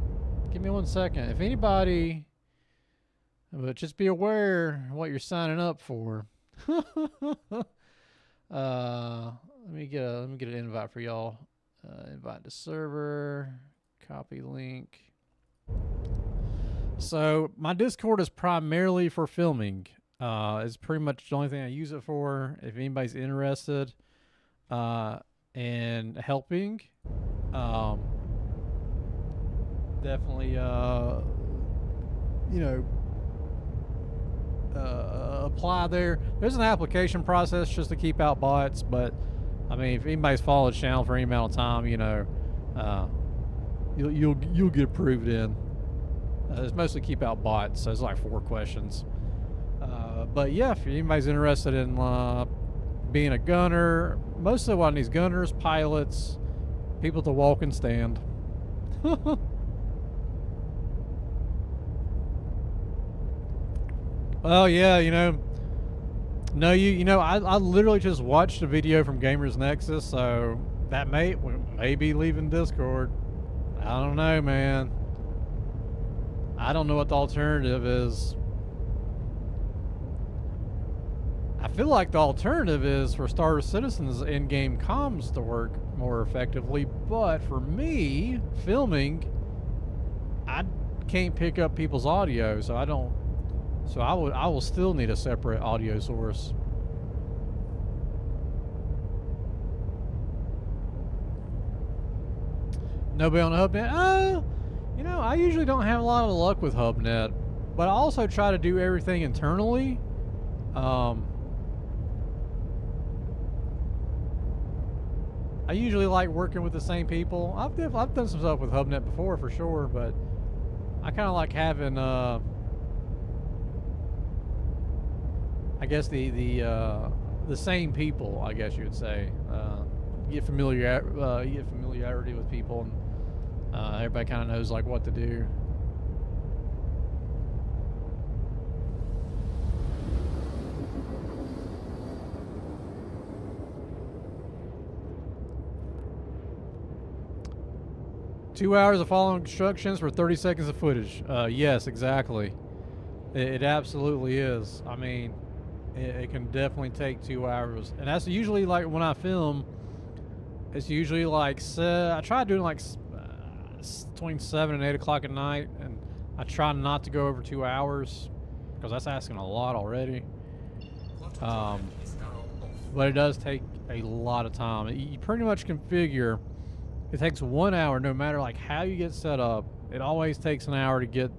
Speaker 1: Give me 1 second. If anybody, but just be aware of what you're signing up for. Let me get an invite for y'all. Invite to server, copy link. So my Discord is primarily for filming. It's pretty much the only thing I use it for. If anybody's interested in helping, definitely you know, apply there. There's an application process just to keep out bots, but I mean, if anybody's followed the channel for any amount of time, you know, you'll get approved in. It's mostly keep out bots, so it's like 4 questions. But yeah, if anybody's interested in being a gunner, mostly what needs gunners, pilots, people to walk and stand. Well, yeah, you know. No, you know, I literally just watched a video from Gamers Nexus, so that may be leaving Discord. I don't know, man. I don't know what the alternative is. I feel like the alternative is for Star Citizen's in-game comms to work more effectively, but for me, filming, I can't pick up people's audio, so I don't. So I will still need a separate audio source. Nobody on HubNet? You know, I usually don't have a lot of luck with HubNet, but I also try to do everything internally. I usually like working with the same people. I've done some stuff with HubNet before for sure, but I kind of like having I guess the same people, I guess you would say. Get familiarity with people, and everybody kind of knows like what to do. Two hours of following instructions for 30 seconds of footage. Yes, exactly. It absolutely is. I mean, it can definitely take 2 hours, and that's usually like when I film. It's usually like I try doing like between 7 and 8 o'clock at night, and I try not to go over 2 hours because that's asking a lot already. But it does take a lot of time. You pretty much can figure it takes 1 hour, no matter like how you get set up. It always takes an hour to get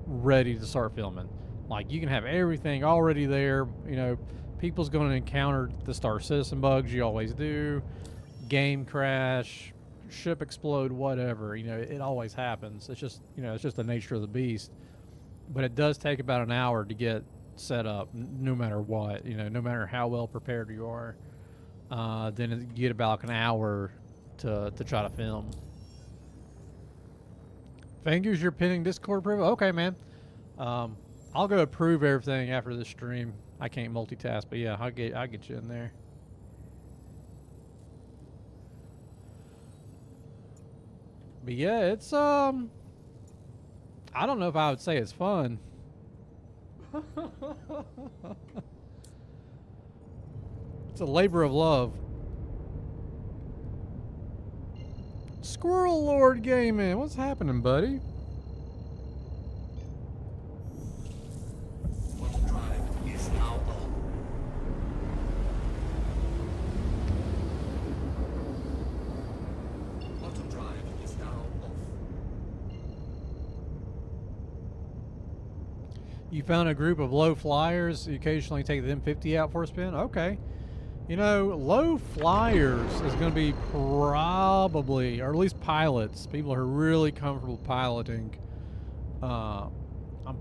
Speaker 1: ready to start filming. Like, you can have everything already there. You know, people's going to encounter the Star Citizen bugs. You always do. Game crash, ship explode, whatever. You know, it always happens. It's just, you know, it's just the nature of the beast. But it does take about an hour to get set up, no matter what. You know, no matter how well prepared you are. Then you get about an hour to try to film. Fingers, you're pinning Discord approval? Okay, man. I'll go approve everything after this stream. I can't multitask, but yeah, I'll get you in there. But yeah, it's I don't know if I would say it's fun. It's a labor of love. Squirrel Lord Gaming, what's happening, buddy? You found a group of low flyers. You occasionally take the M50 out for a spin. Okay. You know, low flyers is going to be probably, or at least pilots, people who are really comfortable piloting. I'm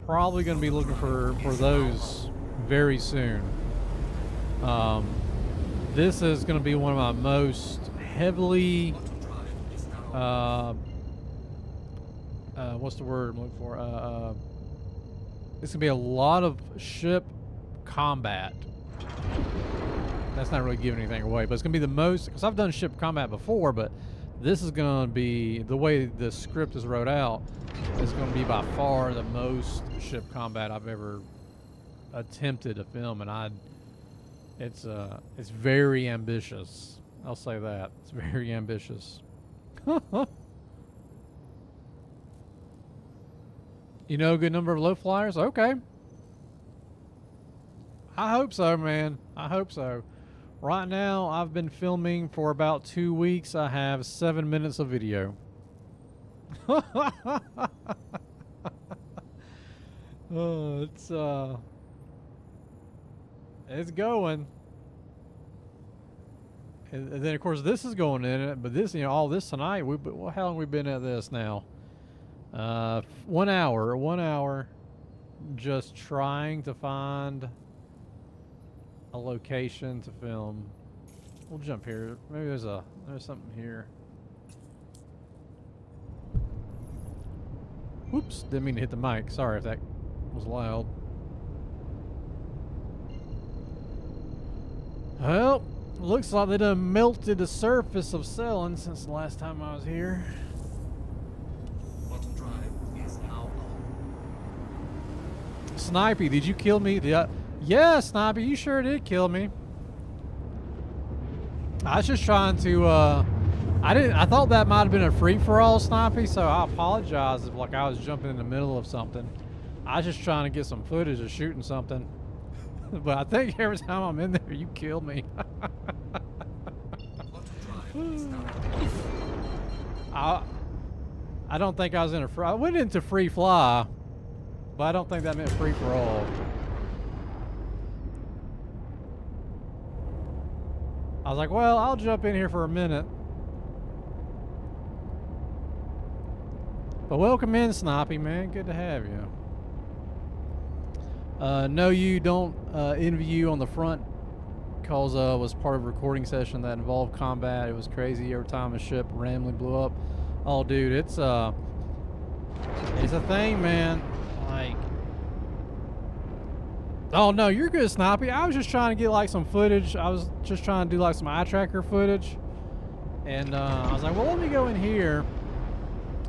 Speaker 1: probably going to be looking for those very soon. This is going to be one of my most heavily, what's the word I'm looking for? It's going to be a lot of ship combat. That's not really giving anything away, but it's going to be the most, because I've done ship combat before, but this is going to be, the way the script is wrote out, is going to be by far the most ship combat I've ever attempted to film, and it's very ambitious. I'll say that. It's very ambitious. You know a good number of low flyers? Okay. I hope so, man. I hope so. Right now, I've been filming for about 2 weeks. I have 7 minutes of video. Oh, it's going. And then, of course, this is going in it. But this, you know, all this tonight, how long have we been at this now? 1 hour. 1 hour. Just trying to find a location to film. We'll jump here. Maybe there's something here. Whoops, didn't mean to hit the mic. Sorry if that was loud. Well, looks like they done melted the surface of selling since the last time I was here.
Speaker 3: Bottom drive is now on.
Speaker 1: Snipey, did you kill me? Yeah, Snipey, you sure did kill me. I was just trying to, I thought that might have been a free-for-all, Snipey, so I apologize if, like, I was jumping in the middle of something. I was just trying to get some footage of shooting something. But I think every time I'm in there, you kill me.
Speaker 3: Bottom drive is now on.
Speaker 1: I don't think I was in I went into free fly, but I don't think that meant free for all. I was like, well, I'll jump in here for a minute. But welcome in, Snipey, man. Good to have you. No, you don't envy you on the front, because was part of a recording session that involved combat. It was crazy every time a ship randomly blew up. Oh, dude, it's a thing, man. Like, oh no, you're good, Snipey. I was just trying to get like some footage. I was just trying to do like some eye tracker footage, and I was like, well, let me go in here,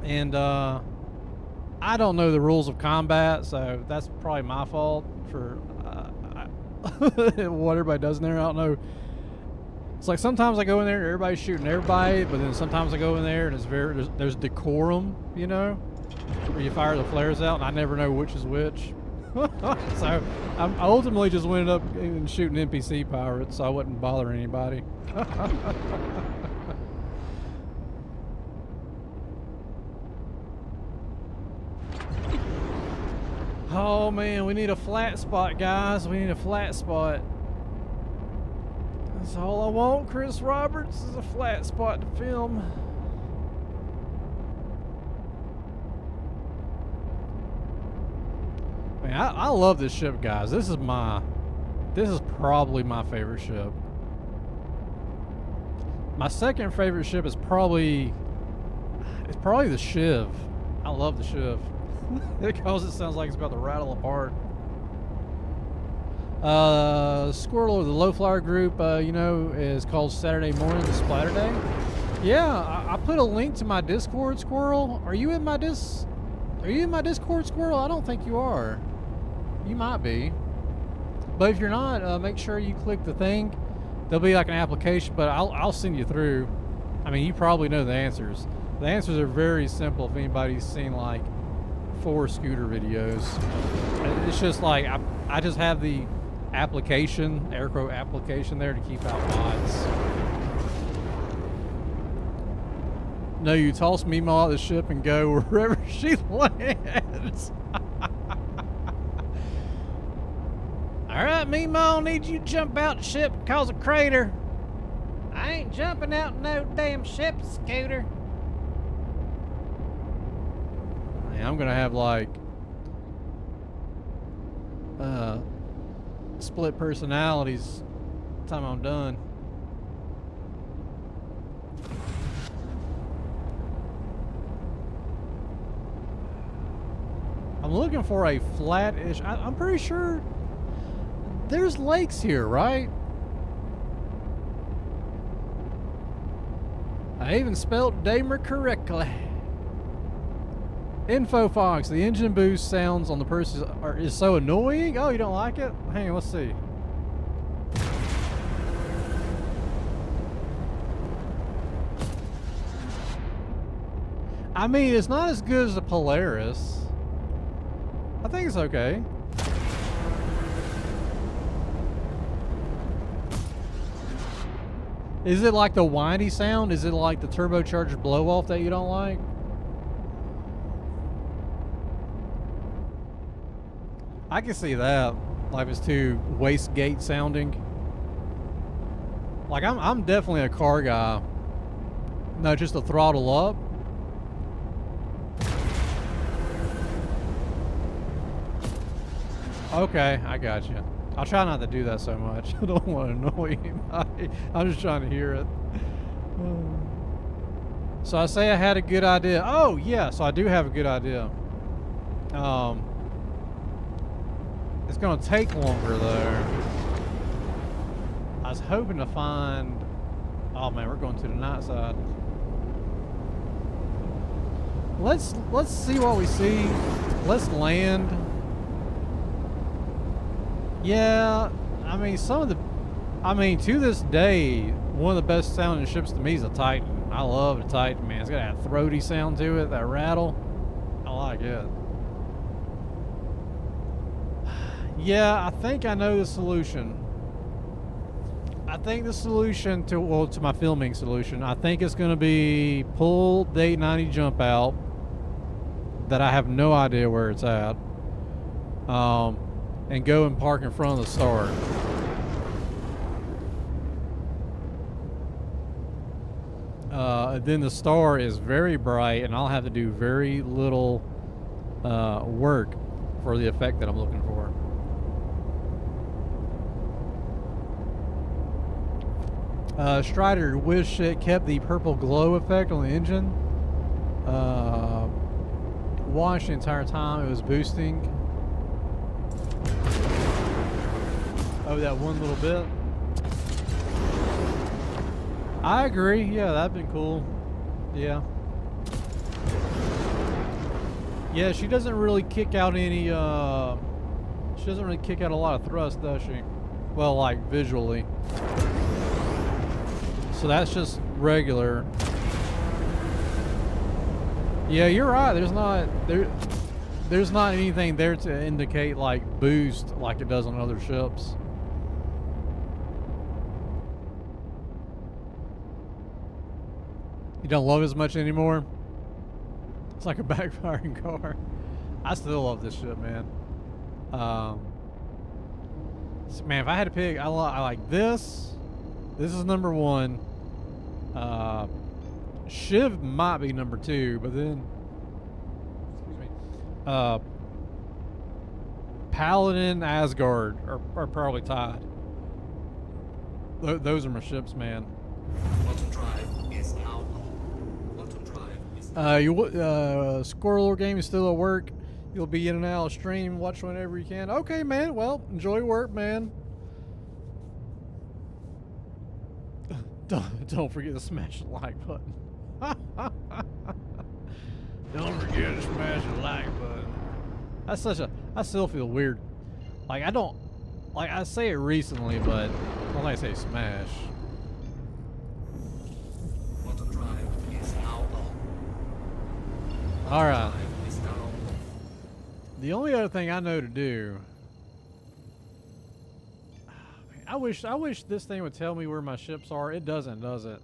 Speaker 1: and I don't know the rules of combat, so that's probably my fault for what everybody does in there. I don't know. It's like sometimes I go in there and everybody's shooting everybody, but then sometimes I go in there and there's decorum, you know, where you fire the flares out, and I never know which is which. So I ultimately just ended up shooting NPC pirates, so I wouldn't bother anybody. Oh man, we need a flat spot, guys. We need a flat spot. That's all I want, Chris Roberts, is a flat spot to film. Man, I love this ship, guys. This is probably my favorite ship. My second favorite ship is probably the Shiv. I love the Shiv. Because it sounds like it's about to rattle apart. Squirrel or the Low Flyer group, you know, is called Saturday Morning to Splatter Day. Yeah, I put a link to my Discord, Squirrel. Are you in my Discord, Squirrel? I don't think you are. You might be. But if you're not, make sure you click the thing. There'll be like an application, but I'll send you through. I mean, you probably know the answers. The answers are very simple if anybody's seen like 4 scooter videos. It's just like I just have the application, aircrow application there to keep out bots. No, you toss Mimo out of the ship and go wherever she lands. Alright, Mimo, I need you to jump out the ship and cause a crater. I ain't jumping out no damn ship, Scooter. I'm gonna have like split personalities by the time I'm done. I'm looking for a flat-ish. I'm pretty sure there's lakes here, right? I even spelled Damer correctly. Info Fox, the engine boost sounds on the purses is so annoying. Oh, you don't like it? Hang on, let's see. I mean, it's not as good as the Polaris. I think it's okay. Is it like the whiny sound? Is it like the turbocharged blow off that you don't like? I can see that. Like it's too wastegate sounding. Like I'm definitely a car guy. No, just the throttle up. Okay, I got you. I'll try not to do that so much. I don't want to annoy anybody. I'm just trying to hear it. So I say I had a good idea. Oh, yeah, so I do have a good idea. It's going to take longer, though. I was hoping to find... Oh, man, we're going to the night side. Let's see what we see. Let's land. Yeah, I mean, to this day, one of the best sounding ships to me is the Titan. I love the Titan, man. It's got that throaty sound to it, that rattle. I like it. Yeah, I think I know the solution. I think the solution to my filming solution, I think it's going to be pull the 890 jump out that I have no idea where it's at, and go and park in front of the start. Then the star is very bright, and I'll have to do very little work for the effect that I'm looking for. Strider, wish it kept the purple glow effect on the engine. Watched the entire time it was boosting. Oh, that one little bit. I agree. Yeah, that'd been cool. Yeah. Yeah, she doesn't really kick out any, she doesn't really kick out a lot of thrust, does she? Well, like, visually. So that's just regular. Yeah, you're right. There's not anything there to indicate, like, boost like it does on other ships. You don't love it as much anymore? It's like a backfiring car. I still love this ship, man. So man, if I had to pick, I like this. This is number 1. Shiv might be number 2, but then, excuse me, Paladin, Asgard are probably tied. Those are my ships, man.
Speaker 3: Bottom drive is now on. Bottom drive is
Speaker 1: Squirrel Lord Game is still at work. You'll be in and out of stream. Watch whenever you can. Okay, man. Well, enjoy work, man. Don't forget to smash the like button. Don't forget to smash the like button. That's I still feel weird. Like, I don't, like, I say it recently, but when I say smash.
Speaker 3: bottom drive is now on.
Speaker 1: Alright.
Speaker 3: Drive is now on.
Speaker 1: The only other thing I know to do, I wish this thing would tell me where my ships are. It doesn't, does it?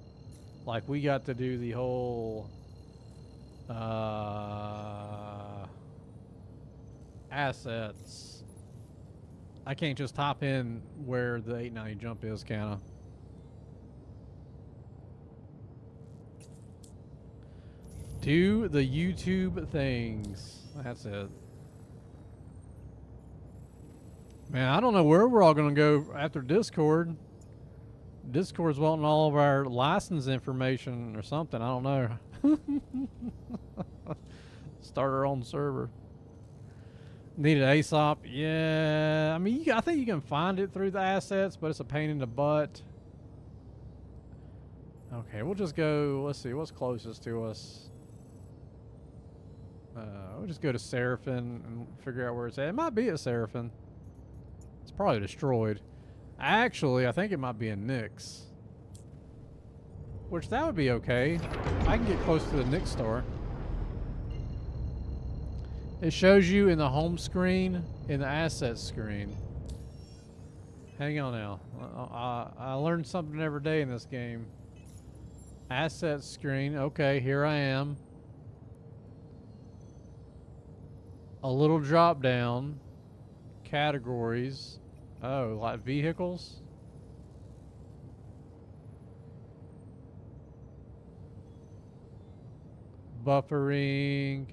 Speaker 1: Like, we got to do the whole assets. I can't just type in where the 890 jump is, can I? Do the YouTube things. That's it. Man, I don't know where we're all going to go after Discord. Discord's wanting all of our license information or something. I don't know. Start our own server. Needed ASOP. Yeah. I mean, I think you can find it through the assets, but it's a pain in the butt. Okay, we'll just go. Let's see. What's closest to us? We'll just go to Seraphim and figure out where it's at. It might be at Seraphim. It's probably destroyed. Actually, I think it might be in Nyx. Which, that would be okay. I can get close to the Nyx star. It shows you in the home screen, in the assets screen. Hang on now. I learned something every day in this game. Assets screen. Okay, here I am. A little drop down. Categories. Oh, like vehicles? Buffering.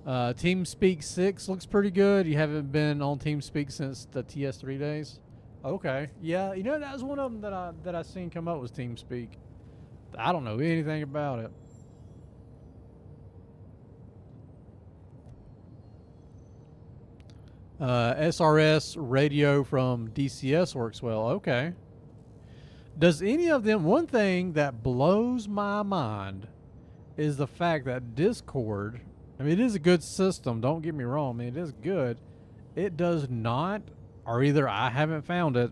Speaker 1: TeamSpeak 6 looks pretty good. You haven't been on TeamSpeak since the TS3 days? Okay. Yeah, you know, that was one of them that I seen come up was TeamSpeak. I don't know anything about it. SRS radio from DCS works well. Okay. Does any of them... One thing that blows my mind is the fact that Discord... I mean, it is a good system. Don't get me wrong. I mean, it is good. It does not, or either I haven't found it,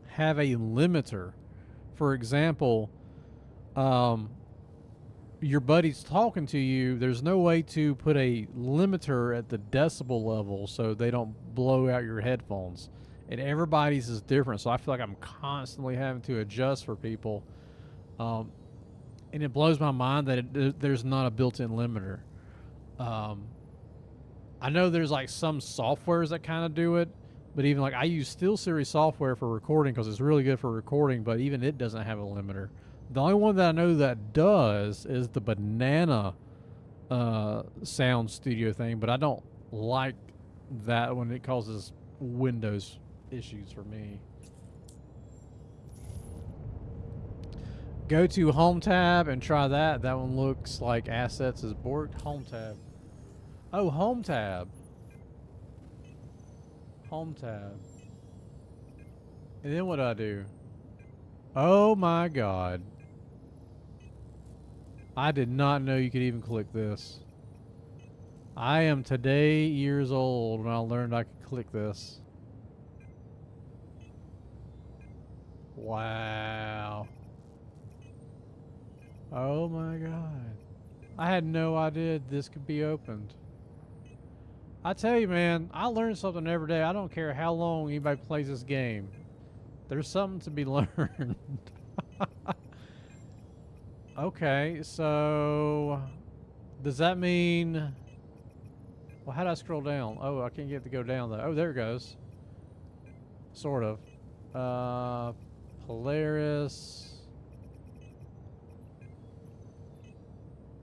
Speaker 1: have a limiter. For example, your buddy's talking to you. There's no way to put a limiter at the decibel level so they don't blow out your headphones. And everybody's is different. So I feel like I'm constantly having to adjust for people. And it blows my mind that there's not a built-in limiter. I know there's like some softwares that kind of do it, but even like I use SteelSeries software for recording because it's really good for recording, but even it doesn't have a limiter. The only one that I know that does is the Banana sound studio thing, but I don't like that when it causes Windows issues for me. Go to Home tab and try that. That one looks like assets is borked. Home tab. Oh, Home tab. Home tab. And then what do I do? Oh my God. I did not know you could even click this. I am today years old when I learned I could click this. Wow. Oh my God. I had no idea this could be opened. I tell you, man, I learn something every day. I don't care how long anybody plays this game. There's something to be learned. Okay, so does that mean... Well, how do I scroll down? Oh, I can't get it to go down though. Oh, there it goes. Sort of. Polaris.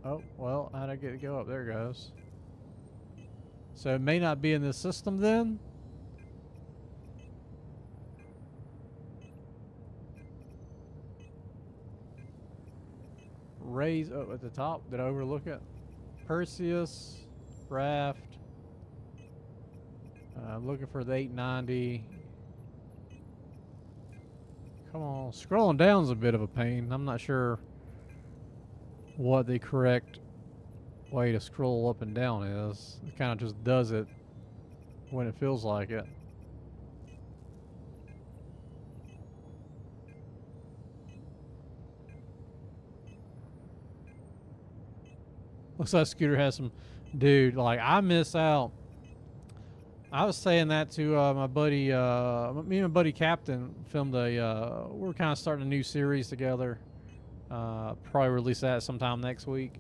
Speaker 1: Oh, well, how'd I get it to go up? There it goes. So it may not be in this system then? Raise up at the top. Did I overlook it? Perseus, Raft. I'm looking for the 890. Come on. Scrolling down is a bit of a pain. I'm not sure what the correct way to scroll up and down is. It kind of just does it when it feels like it. Looks like Scooter has some... Dude, like, I miss out. I was saying that to my buddy... me and my buddy Captain filmed a... we're kind of starting a new series together. Probably release that sometime next week.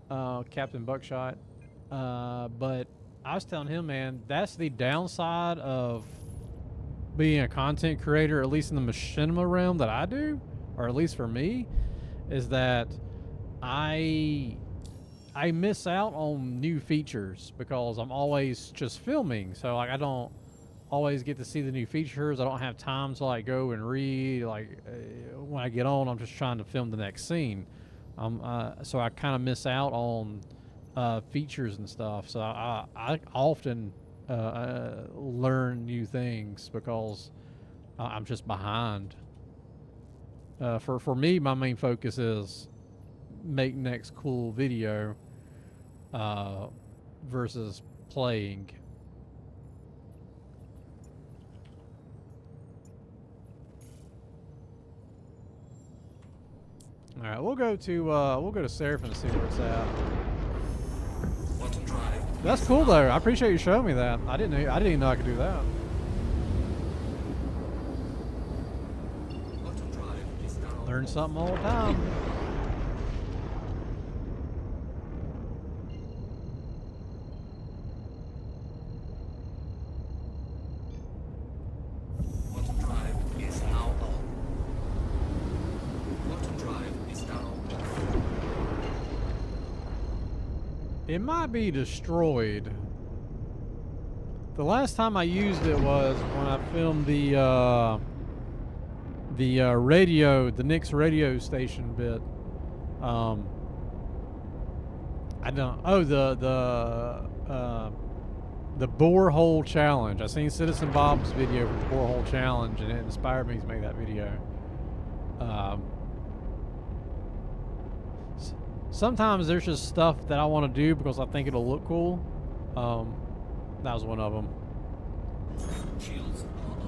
Speaker 1: Captain Buckshot. But I was telling him, man, that's the downside of being a content creator, at least in the machinima realm that I do, or at least for me, is that I miss out on new features because I'm always just filming. So like I don't always get to see the new features. I don't have time to like go and read. Like when I get on, I'm just trying to film the next scene. So I kind of miss out on features and stuff. So I often learn new things because I'm just behind. For me, my main focus is make next cool video versus playing. All right, we'll go to Seraphim to see where it's at. That's cool though. I appreciate you showing me that. I didn't even know I could do that. Learn something all the time. It might be destroyed. The last time I used it was when I filmed the radio, the Nick's radio station bit. I don't. Oh, the borehole challenge. I seen Citizen Bob's video for the borehole challenge, and it inspired me to make that video. Sometimes there's just stuff that I want to do because I think it'll look cool. That was one of them.
Speaker 3: Shields are up.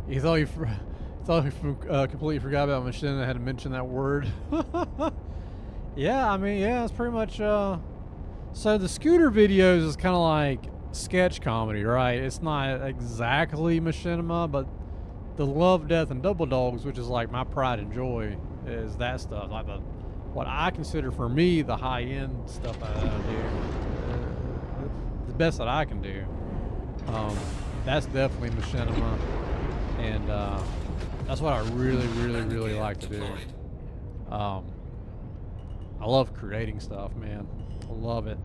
Speaker 1: You thought you completely forgot about Machinima. I had to mention that word. Yeah, I mean, yeah, it's pretty much. So the scooter videos is kind of like sketch comedy, right? It's not exactly Machinima, but the Love, Death, and Double Dogs, which is like my pride and joy, is that stuff. Like what I consider for me the high end stuff I do, the best that I can do. That's definitely Machinima, and that's what I really like to do. I love creating stuff, man. I love it.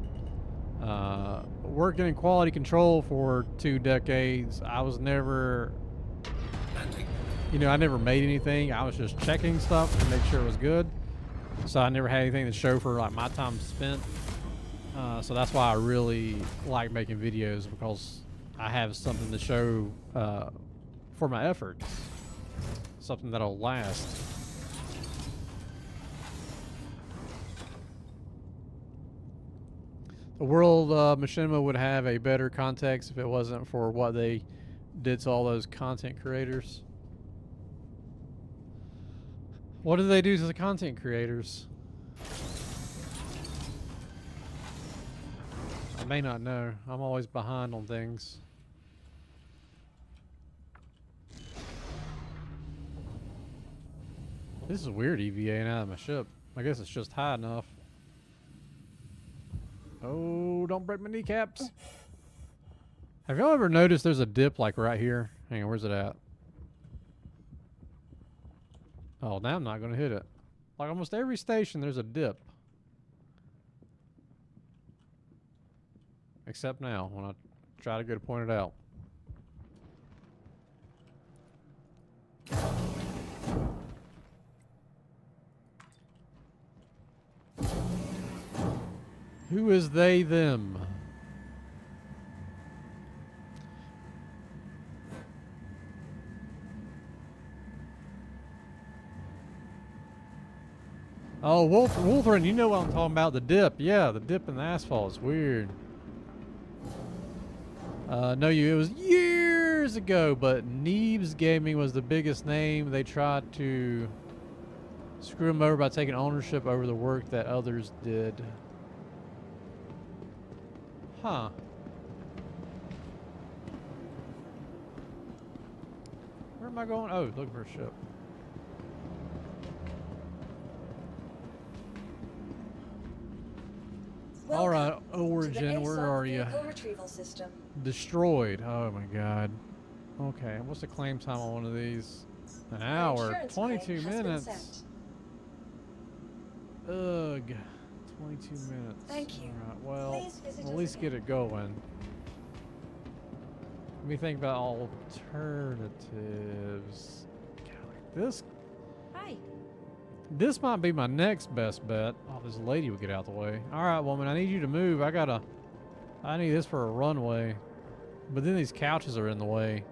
Speaker 1: Working in quality control for 2 decades, I was never, I never made anything. I was just checking stuff to make sure it was good. So I never had anything to show for like my time spent. So that's why I really like making videos, because I have something to show for my efforts. Something that'll last. The world Machinima would have a better context if it wasn't for what they did to all those content creators. What do they do to the content creators? I may not know. I'm always behind on things. This is weird, EVAing out of my ship. I guess it's just high enough. Oh, don't break my kneecaps. Have y'all ever noticed there's a dip like right here? Hang on, where's it at? Oh, now I'm not going to hit it. Like almost every station, there's a dip. Except now, when I try to go to point it out. Who is they, them? Oh, Wolfrin, you know what I'm talking about. The dip. Yeah, the dip in the asphalt is weird. No, it was years ago, but Neebs Gaming was the biggest name. They tried to screw him over by taking ownership over the work that others did. Huh. Where am I going? Oh, looking for a ship. All right, Origin, where are you? Destroyed. Oh my God. Okay, what's the claim time on one of these? An hour. 22 minutes. Ugh. 22 minutes. Thank you. All right, well, at least get it going. Let me think about alternatives. God, like this. Hi. This might be my next best bet. Oh, this lady would get out the way. All right, woman, I need you to move. I need this for a runway. But then these couches are in the way.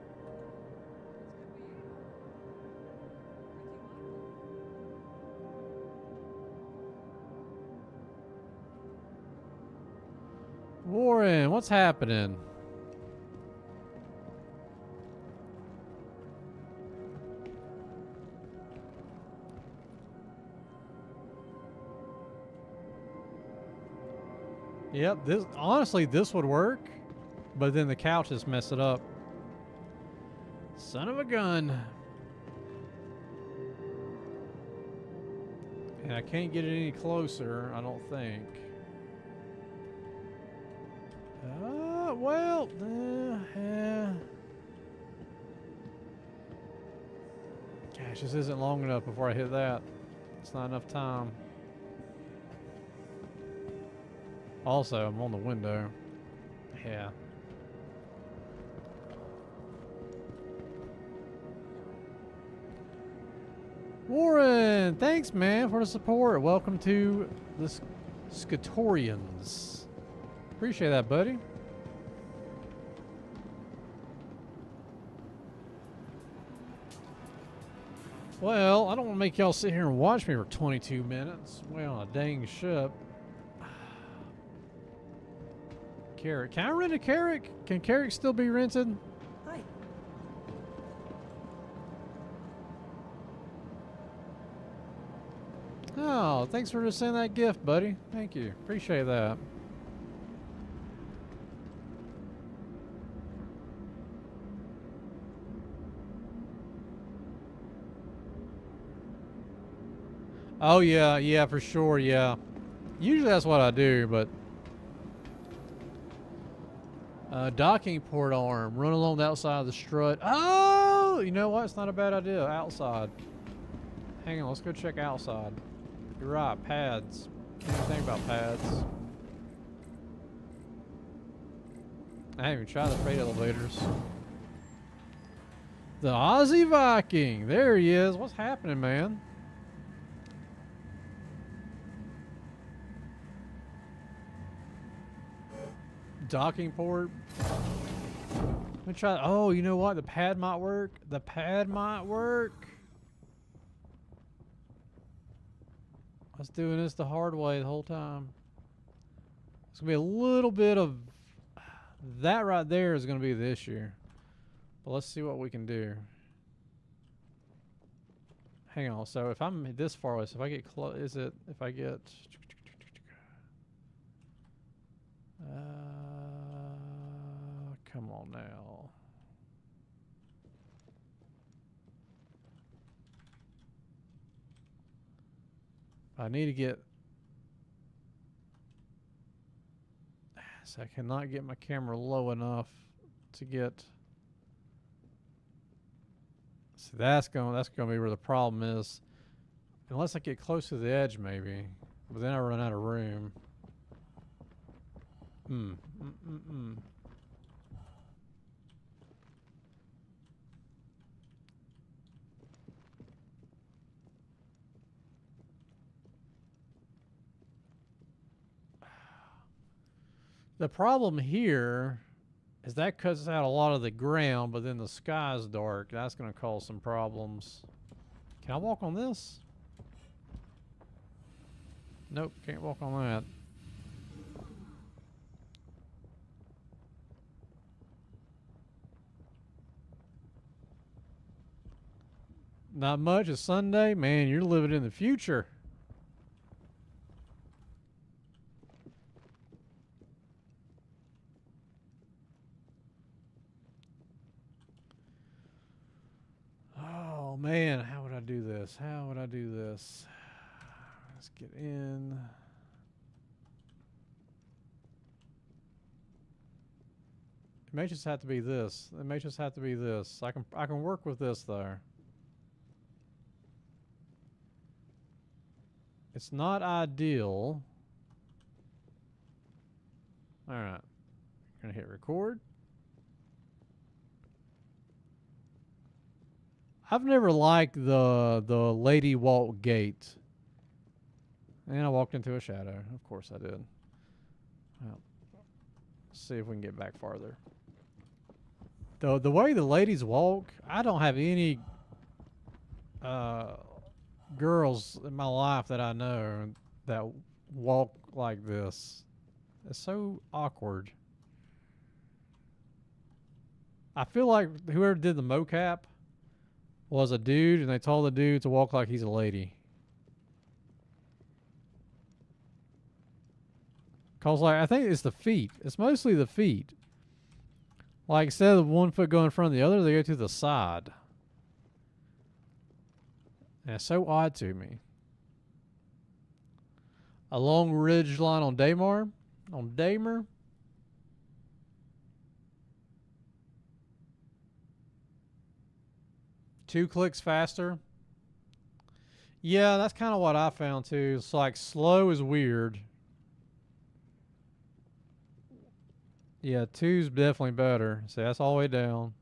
Speaker 1: Warren, what's happening? Yep, honestly this would work, but then the couches mess it up. Son of a gun. And I can't get it any closer, I don't think. Well, gosh, this isn't long enough before I hit that. It's not enough time. Also, I'm on the window. Yeah. Warren, thanks, man, for the support. Welcome to the Skatorians. Appreciate that, buddy. Well, I don't want to make y'all sit here and watch me for 22 minutes. Way on a dang ship. Carrick. Can I rent a Carrick? Can Carrick still be rented?
Speaker 4: Hi.
Speaker 1: Oh, thanks for just sending that gift, buddy. Thank you. Appreciate that. Oh, yeah. Yeah, for sure. Yeah. Usually that's what I do, but... docking port arm. Run along the outside of the strut. Oh! You know what? It's not a bad idea. Outside. Hang on. Let's go check outside. You're right. Pads. Can't even think about pads. I haven't even tried the freight elevators. The Aussie Viking. There he is. What's happening, man? Docking port. Let me try. Oh, you know what? The pad might work. The pad might work. I was doing this the hard way the whole time. It's gonna be a little bit of that right there is gonna be the issue. But let's see what we can do. Hang on. So if I'm this far away, so if I get close, is it if I get? Come on now. I need to get... So I cannot get my camera low enough to get... So that's gonna be where the problem is. Unless I get close to the edge, maybe. But then I run out of room. The problem here is that cuts out a lot of the ground, but then the sky's dark. That's going to cause some problems. Can I walk on this? Nope, can't walk on that. Not much. It's Sunday. Man, you're living in the future. Oh, man. How would I do this? How would I do this? Let's get in. It may just have to be this. It may just have to be this. I can work with this, though. It's not ideal. All right. Gonna hit record. I've never liked the lady walk gate. And I walked into a shadow. Of course I did. Well, let's see if we can get back farther. The way the ladies walk, I don't have any girls in my life that I know that walk like this. It's so awkward. I feel like whoever did the mocap was a dude, and they told the dude to walk like he's a lady. Cause like I think it's the feet. It's mostly the feet. Like instead of one foot going in front of the other, they go to the side. And it's so odd to me. A long ridge line on Daymar. On Daymar. 2 clicks faster. Yeah, that's kind of what I found too. It's like slow is weird. Yeah, 2's definitely better. See, that's all the way down.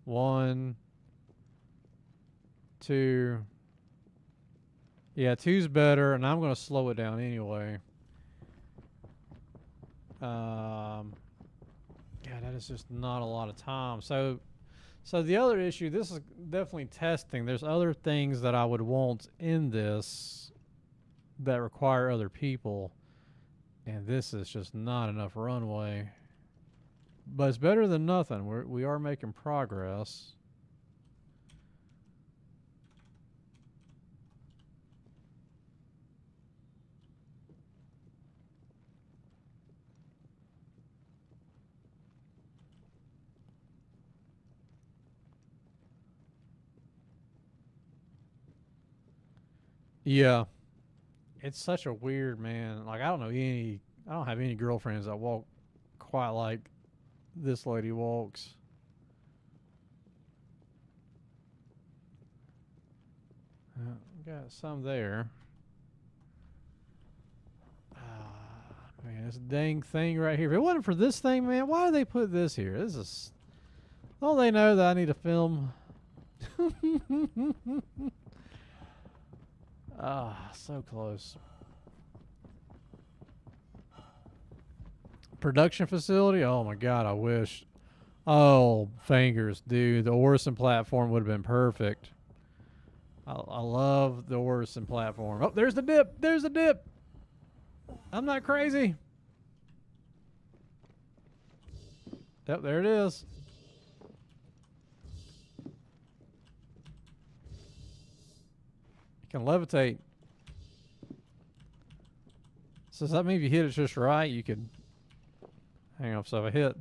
Speaker 1: 1, 2. Yeah, 2's better, and I'm going to slow it down anyway. Yeah, that is just not a lot of time. So the other issue, this is definitely testing. There's other things that I would want in this that require other people, and this is just not enough runway. But it's better than nothing. We are making progress. Yeah. It's such a weird, man. Like I don't have any girlfriends that walk quite like this lady walks. Got some there. Man, this dang thing right here. If it wasn't for this thing, man, why do they put this here? This is. Don't they know that I need to film? So close. Production facility? Oh my god, I wish. Oh, fingers, dude. The Orison platform would have been perfect. I love the Orison platform. Oh, there's the dip. There's the dip. I'm not crazy. Yep, there it is. You can levitate. So does that mean if you hit it just right, you could... Hang on, so if I hit...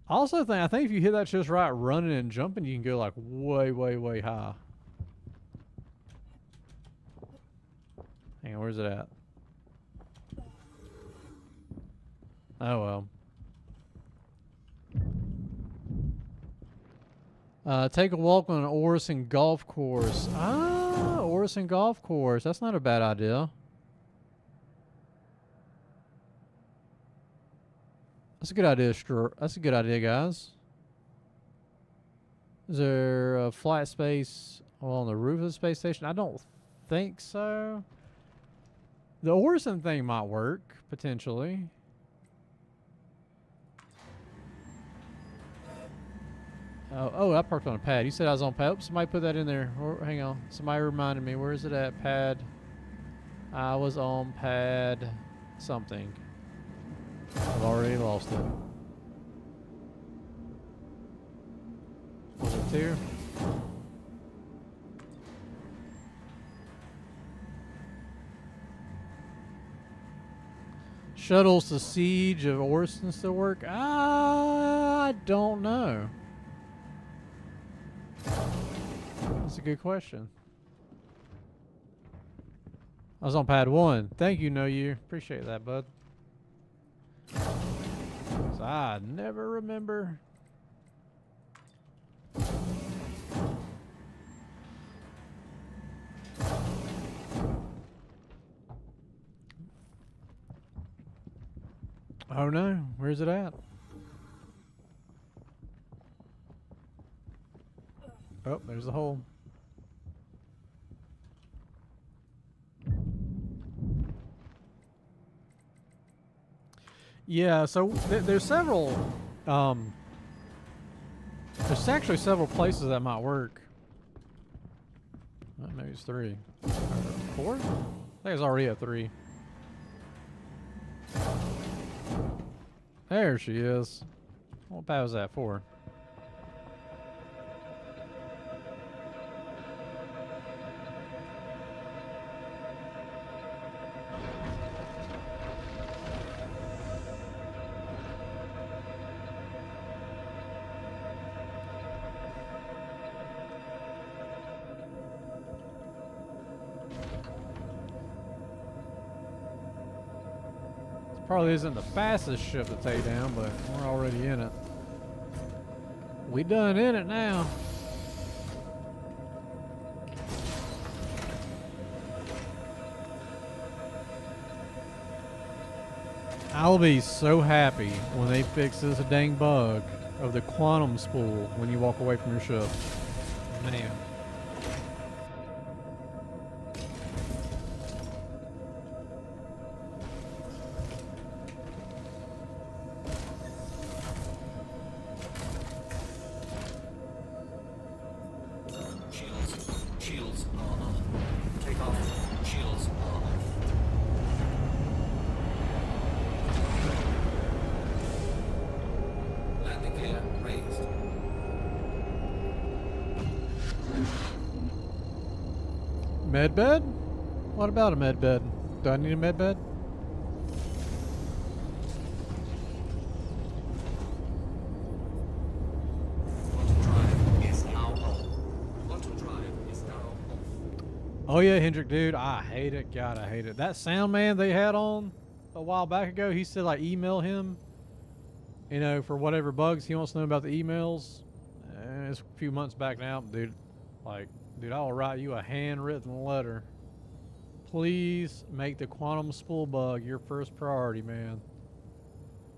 Speaker 1: I think if you hit that just right, running and jumping, you can go like way, way, way high. Hang on, where's it at? Oh well. Take a walk on an Orison golf course. Ah, Orison golf course. That's not a bad idea. That's a good idea, That's a good idea, guys. Is there a flat space on the roof of the space station? I don't think so. The Orison thing might work, potentially. Oh, I parked on a pad. You said I was on pad. Oops, somebody put that in there. Hang on. Somebody reminded me. Where is it at? Pad. I was on pad something. I've already lost it. Was it 2? Shuttles to Siege of Orison still work? I don't know. That's a good question. I was on pad 1. Thank you, Know You. Appreciate that, bud. I never remember. Oh no, where's it at? Oh, there's the hole. Yeah, so there's several, there's actually several places that might work. Maybe it's 3. Or 4? I think it's already at 3. There she is. What pad was that for? Probably isn't the fastest ship to take down, but we're already in it. We done in it now. I'll be so happy when they fix this dang bug of the quantum spool when you walk away from your ship. Man.
Speaker 3: Shields are off. Take off. Shields are off. Landing gear raised.
Speaker 1: Med bed? What about a med bed? Do I need a med bed?
Speaker 3: Quantum drive is now on. Quantum drive is now off.
Speaker 1: Oh yeah, Hendrick, dude, I hate it. God, I hate it. That sound man they had on a while back ago, he said like email him, you know, for whatever bugs he wants to know about the emails. And it's a few months back now, dude. Like, dude, I will write you a handwritten letter. Please make the quantum spool bug your first priority, man.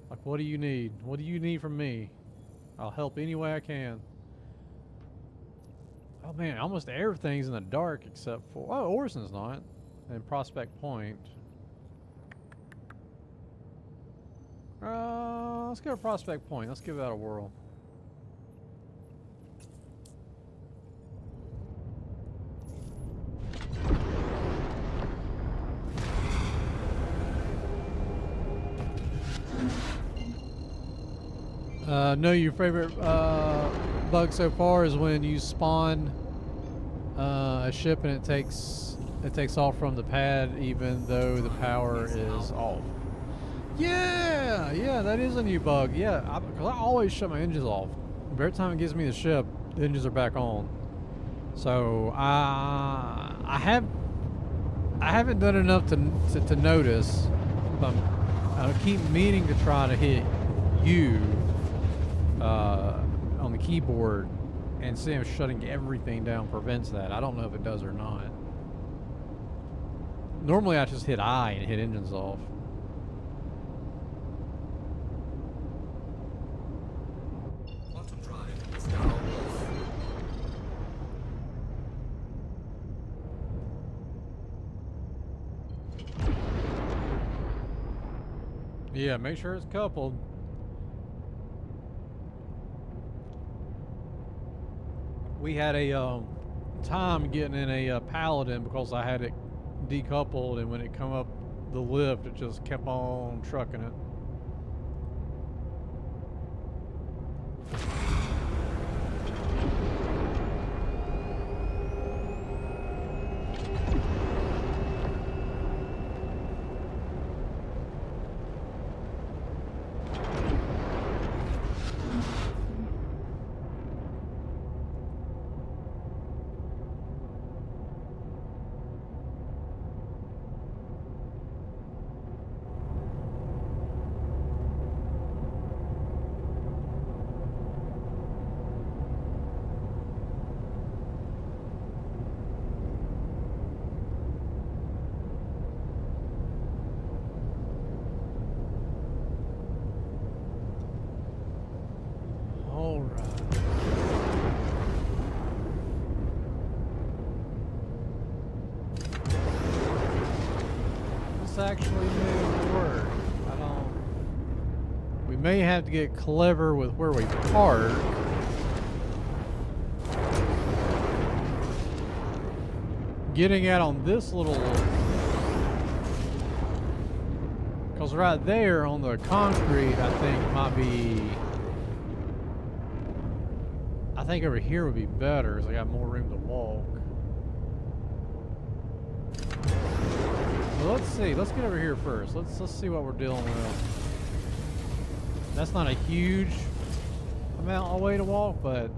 Speaker 1: Like, what do you need? What do you need from me? I'll help any way I can. Oh man, almost everything's in the dark except for Orson's not, and Prospect Point. Let's go to Prospect Point. Let's give that a whirl. No, your favorite bug so far is when you spawn a ship and it takes off from the pad even though the power is off. Yeah, that is a new bug. Yeah, because I always shut my engines off. Every time it gives me the ship, the engines are back on. So I haven't done enough to notice. But I keep meaning to try to hit U on the keyboard, and see if shutting everything down prevents that. I don't know if it does or not. Normally I just hit I and hit engines off.
Speaker 3: Quantum drive is now off.
Speaker 1: Yeah, make sure it's coupled. We had a time getting in a Paladin because I had it decoupled, and when it come up the lift, it just kept on trucking it. Actually may work. We may have to get clever with where we park. Getting out on this little, because right there on the concrete, I think might be. I think over here would be better, because I got more room to walk. Let's see. Let's get over here first. Let's see what we're dealing with. That's not a huge amount of way to walk, but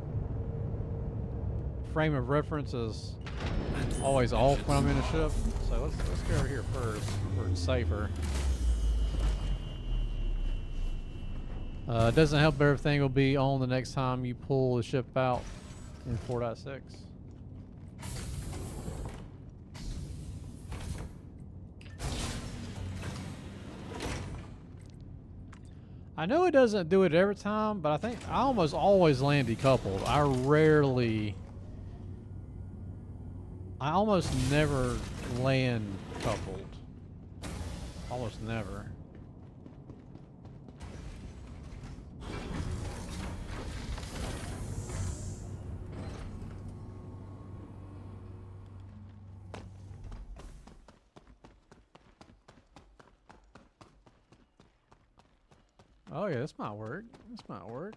Speaker 1: frame of reference is always off when I'm in a ship. So let's go over here first, where it's safer. It doesn't help, everything will be on the next time you pull the ship out in 4.6. I know it doesn't do it every time, but I think I almost always land decoupled. I almost never land coupled. Almost never. Oh yeah, this might work. This might work.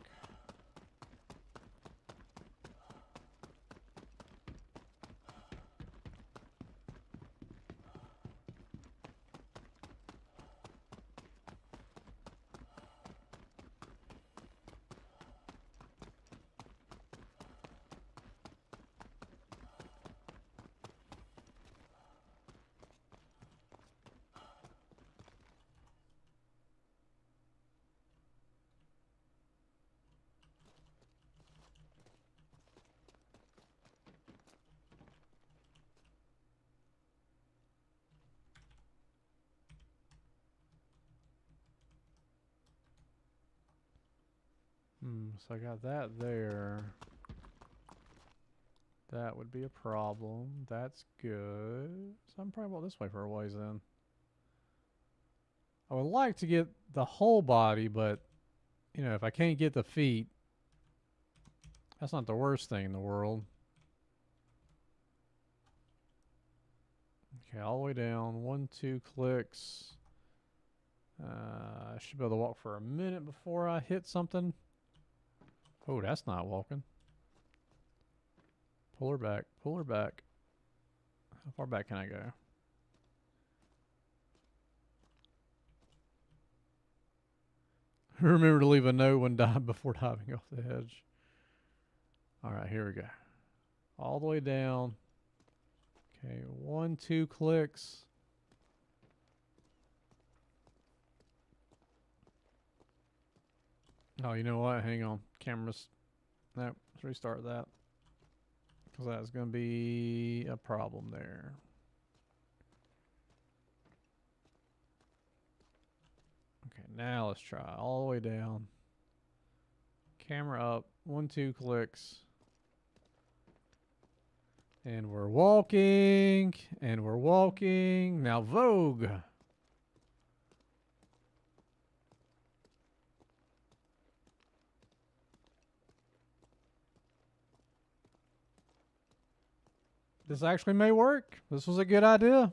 Speaker 1: So I got that there. That would be a problem. That's good. So I'm probably about this way for a ways then. I would like to get the whole body, but you know, if I can't get the feet, that's not the worst thing in the world. Okay, all the way down. 1, 2 clicks. I should be able to walk for a minute before I hit something. Oh, that's not walking. Pull her back. Pull her back. How far back can I go? Remember to leave a note when before diving off the edge. All right, here we go. All the way down. Okay, 1, 2 clicks. Oh, you know what? Hang on. Cameras. Nope. Let's restart that. Because that's going to be a problem there. Okay, now let's try. All the way down. Camera up. 1, 2 clicks. And we're walking. And we're walking. Now Vogue. This actually may work. This was a good idea.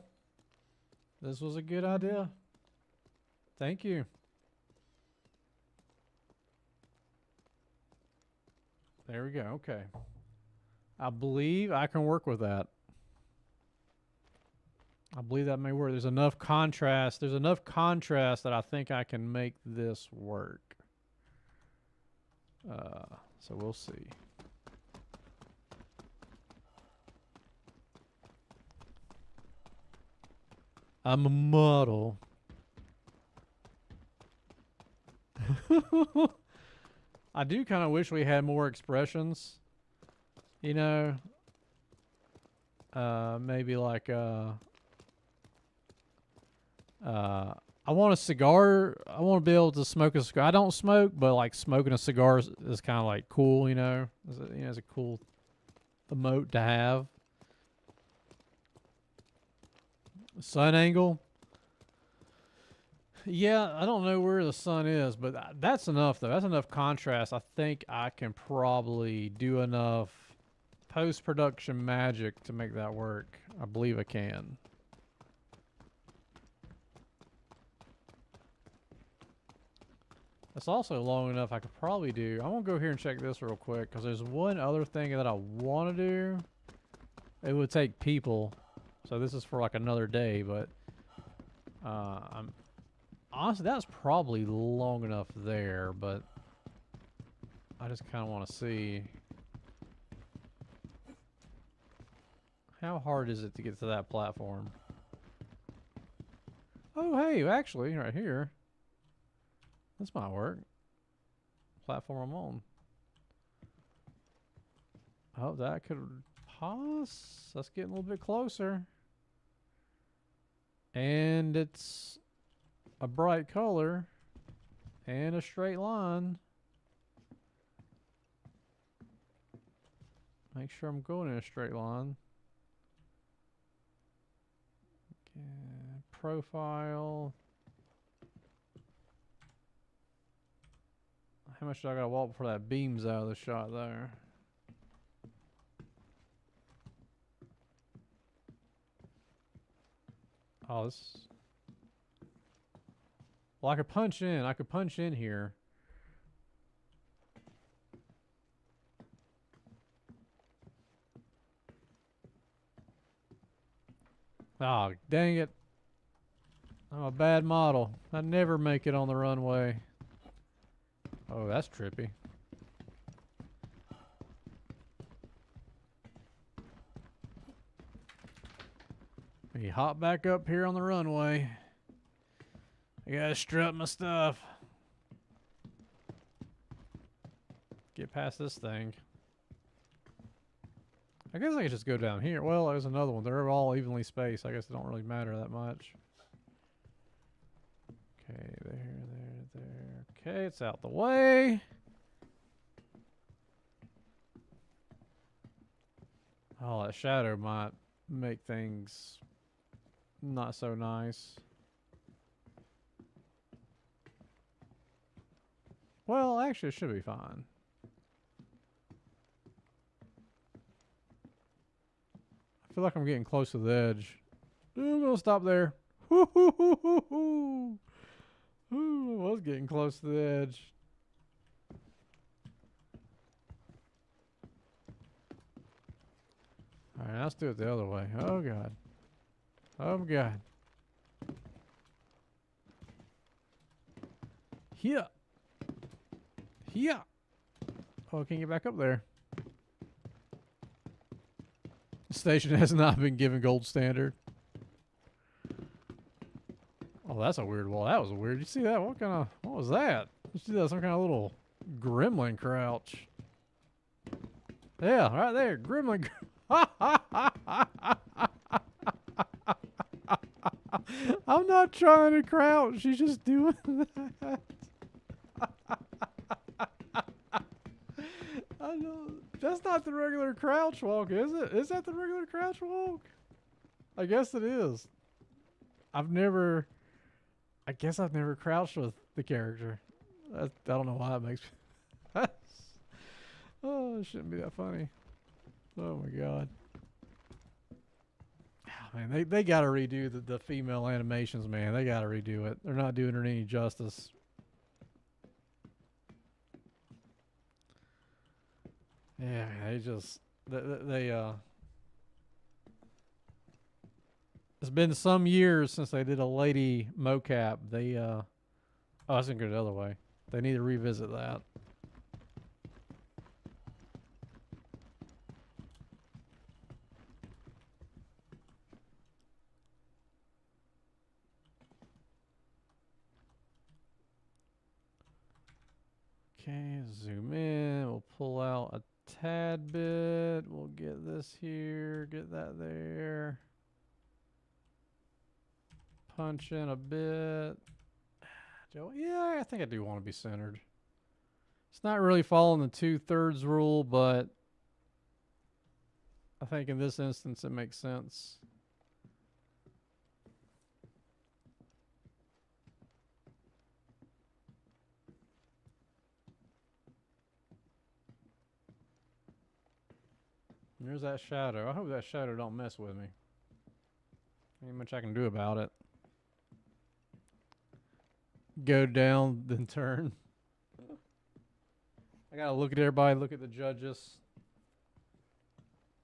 Speaker 1: This was a good idea. Thank you. There we go. Okay. I believe I can work with that. I believe that may work. There's enough contrast. There's enough contrast that I think I can make this work. So we'll see. I'm a model. I do kind of wish we had more expressions. You know, maybe like I want a cigar. I want to be able to smoke a cigar. I don't smoke, but like smoking a cigar is kind of like cool. You know, it's a cool emote to have. Sun angle. Yeah, I don't know where the sun is, but that's enough though. That's enough contrast. I think I can probably do enough post-production magic to make that work. I believe I can. That's also long enough I could probably do. I'm going to go here and check this real quick because there's one other thing that I want to do. It would take people. So this is for like another day, but I'm honestly, that's probably long enough there, but I just kind of want to see how hard is it to get to that platform. Oh, hey, actually, right here. This might work. platform I'm on. Oh, that could pause. That's getting a little bit closer. And it's a bright color and a straight line. Make sure I'm going in a straight line. Okay, profile. How much do I gotta walk before that beams out of the shot there? Oh, this. Well, I could punch in. I could punch in here. Oh, dang it. I'm a bad model. I never make it on the runway. Oh, that's trippy. Let me hop back up here on the runway. I gotta strut my stuff. Get past this thing. I guess I could just go down here. Well, there's another one. They're all evenly spaced. I guess it don't really matter that much. Okay, there. Okay, it's out the way. Oh, that shadow might make things not so nice. Well, actually, it should be fine. I feel like I'm getting close to the edge. I'm gonna stop there. Ooh, I was getting close to the edge. Alright, let's do it the other way. Oh god. Oh god. Here. Here. Oh, I can't get back up there. The station has not been given gold standard. Oh, that's a weird wall. That was weird. You see that? What was that? You see that? Some kind of little gremlin crouch. Yeah, right there. Gremlin. I'm not trying to crouch. She's just doing that. I know. That's not the regular crouch walk, is it? Is that the regular crouch walk? I guess it is. I guess I've never crouched with the character. I don't know why it makes me. Oh, it shouldn't be that funny. Oh my god. Oh, man, they gotta redo the female animations, man. They gotta redo it. They're not doing her any justice. Yeah, they it's been some years since they did a lady mocap. Oh, I was gonna go the other way. They need to revisit that. Okay, zoom in. We'll pull out a tad bit. We'll get this here, get that there. Punch in a bit. Yeah, I think I do want to be centered. It's not really following the 2/3 rule, but I think in this instance it makes sense. There's that shadow. I hope that shadow don't mess with me. Ain't much I can do about it. Go down, then turn. I gotta look at everybody, look at the judges.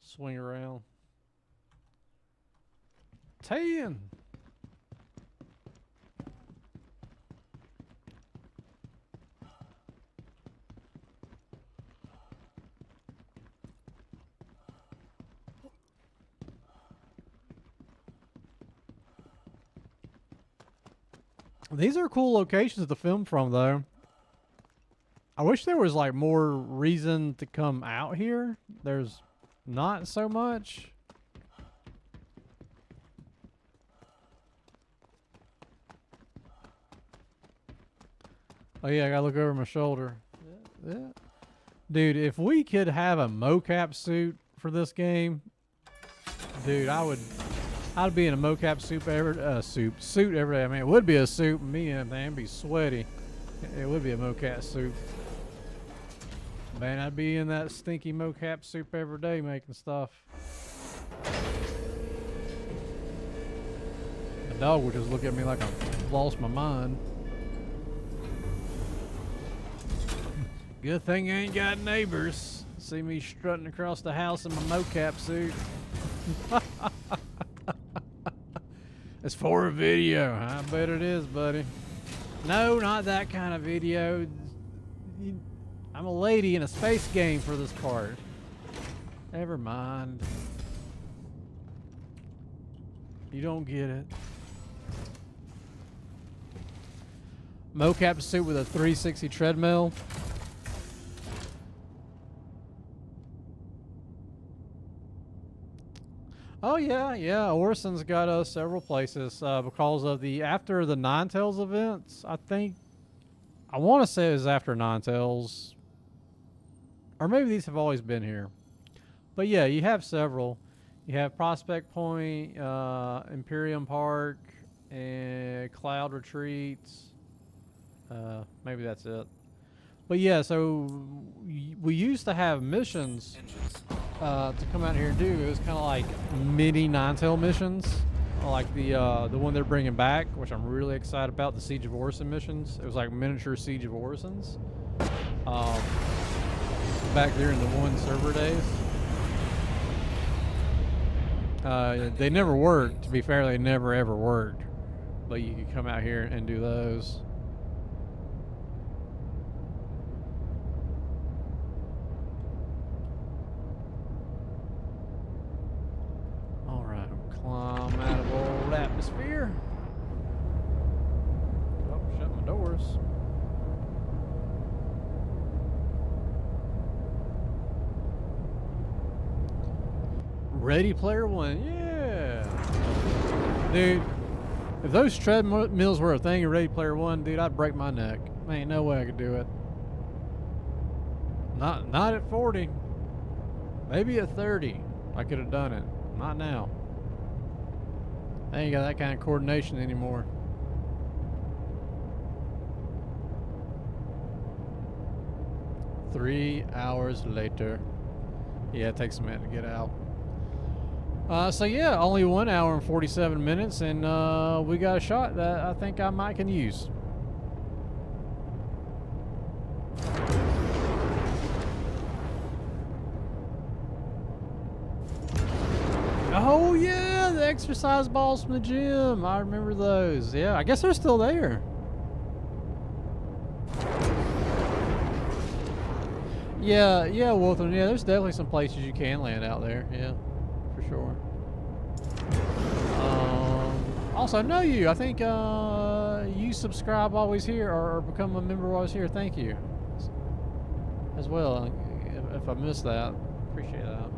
Speaker 1: Swing around. 10. These are cool locations to film from, though. I wish there was like more reason to come out here. There's not so much. Oh yeah, I gotta look over my shoulder. Yeah. Dude, if we could have a mocap suit for this game, dude, I'd be in a mocap suit every day. I mean, it would be a suit, me and everything, it'd be sweaty. It would be a mocap suit. Man, I'd be in that stinky mocap soup every day making stuff. The dog would just look at me like I've lost my mind. Good thing I ain't got neighbors. See me strutting across the house in my mocap suit. It's for a video. I bet it is, buddy. No, not that kind of video. I'm a lady in a space game for this part. Never mind. You don't get it. Mocap suit with a 360 treadmill. Oh yeah. Orson's got us several places because of after the Ninetales events. I want to say it was after Ninetales, or maybe these have always been here. But yeah, you have several. You have Prospect Point, Imperium Park, and Cloud Retreats. Maybe that's it. But yeah, so we used to have missions to come out here and do. It was kind of like mini Ninetale missions, like the one they're bringing back, which I'm really excited about. The Siege of Orison missions. It was like miniature Siege of Orisons. Back there in the one server days. They never worked. To be fair, they never ever worked. But you could come out here and do those. Climb out of old atmosphere. Oh, shut my doors. Ready Player One, yeah. Dude, if those treadmills were a thing in Ready Player One, dude, I'd break my neck. There ain't no way I could do it. Not at 40. Maybe at 30, I could have done it. Not now. I ain't got that kind of coordination anymore. Three hours later. Yeah, it takes a minute to get out. So yeah, only 1 hour and 47 minutes, and we got a shot that I think I might can use. Oh yeah, the exercise balls from the gym. I remember those. Yeah, I guess they're still there. Yeah, Wolfman. Yeah, there's definitely some places you can land out there. Yeah, for sure. Also, know you. I think you subscribe while I was here, or become a member while I was here. Thank you. As well. If I missed that, appreciate that.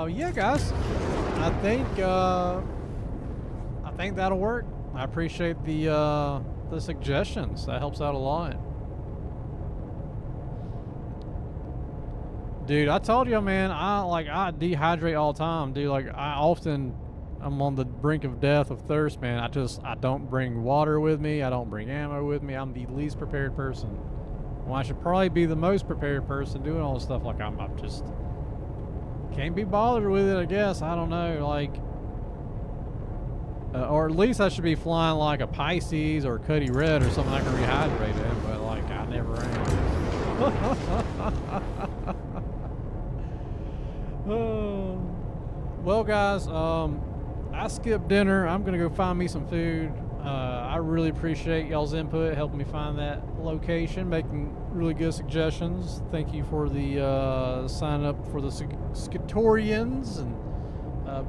Speaker 1: Yeah, guys. I think that'll work. I appreciate the suggestions. That helps out a lot. Dude, I told you, man, I dehydrate all the time, dude. Like, I'm on the brink of death of thirst, man. I don't bring water with me. I don't bring ammo with me. I'm the least prepared person. Well, I should probably be the most prepared person doing all this stuff. Like, I'm just can't be bothered with it, I guess. I don't know, like, or at least I should be flying like a Pisces or a Cuddy Red or something I can rehydrate in, but like, I never am. Well, guys, I skipped dinner. I'm gonna go find me some food. I really appreciate y'all's input, helping me find that location, making really good suggestions. Thank you for the sign up for the Skitorians and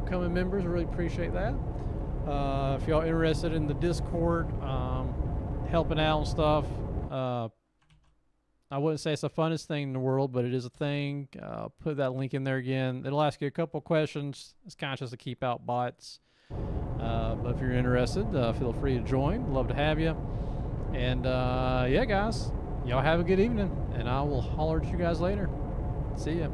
Speaker 1: becoming members. I really appreciate that. If y'all interested in the Discord, helping out and stuff, I wouldn't say it's the funnest thing in the world, but it is a thing. Put that link in there again. It'll ask you a couple questions. It's kind of just to keep out bots. But if you're interested, feel free to join. Love to have you. And yeah, guys, y'all have a good evening, and I will holler at you guys later. See ya.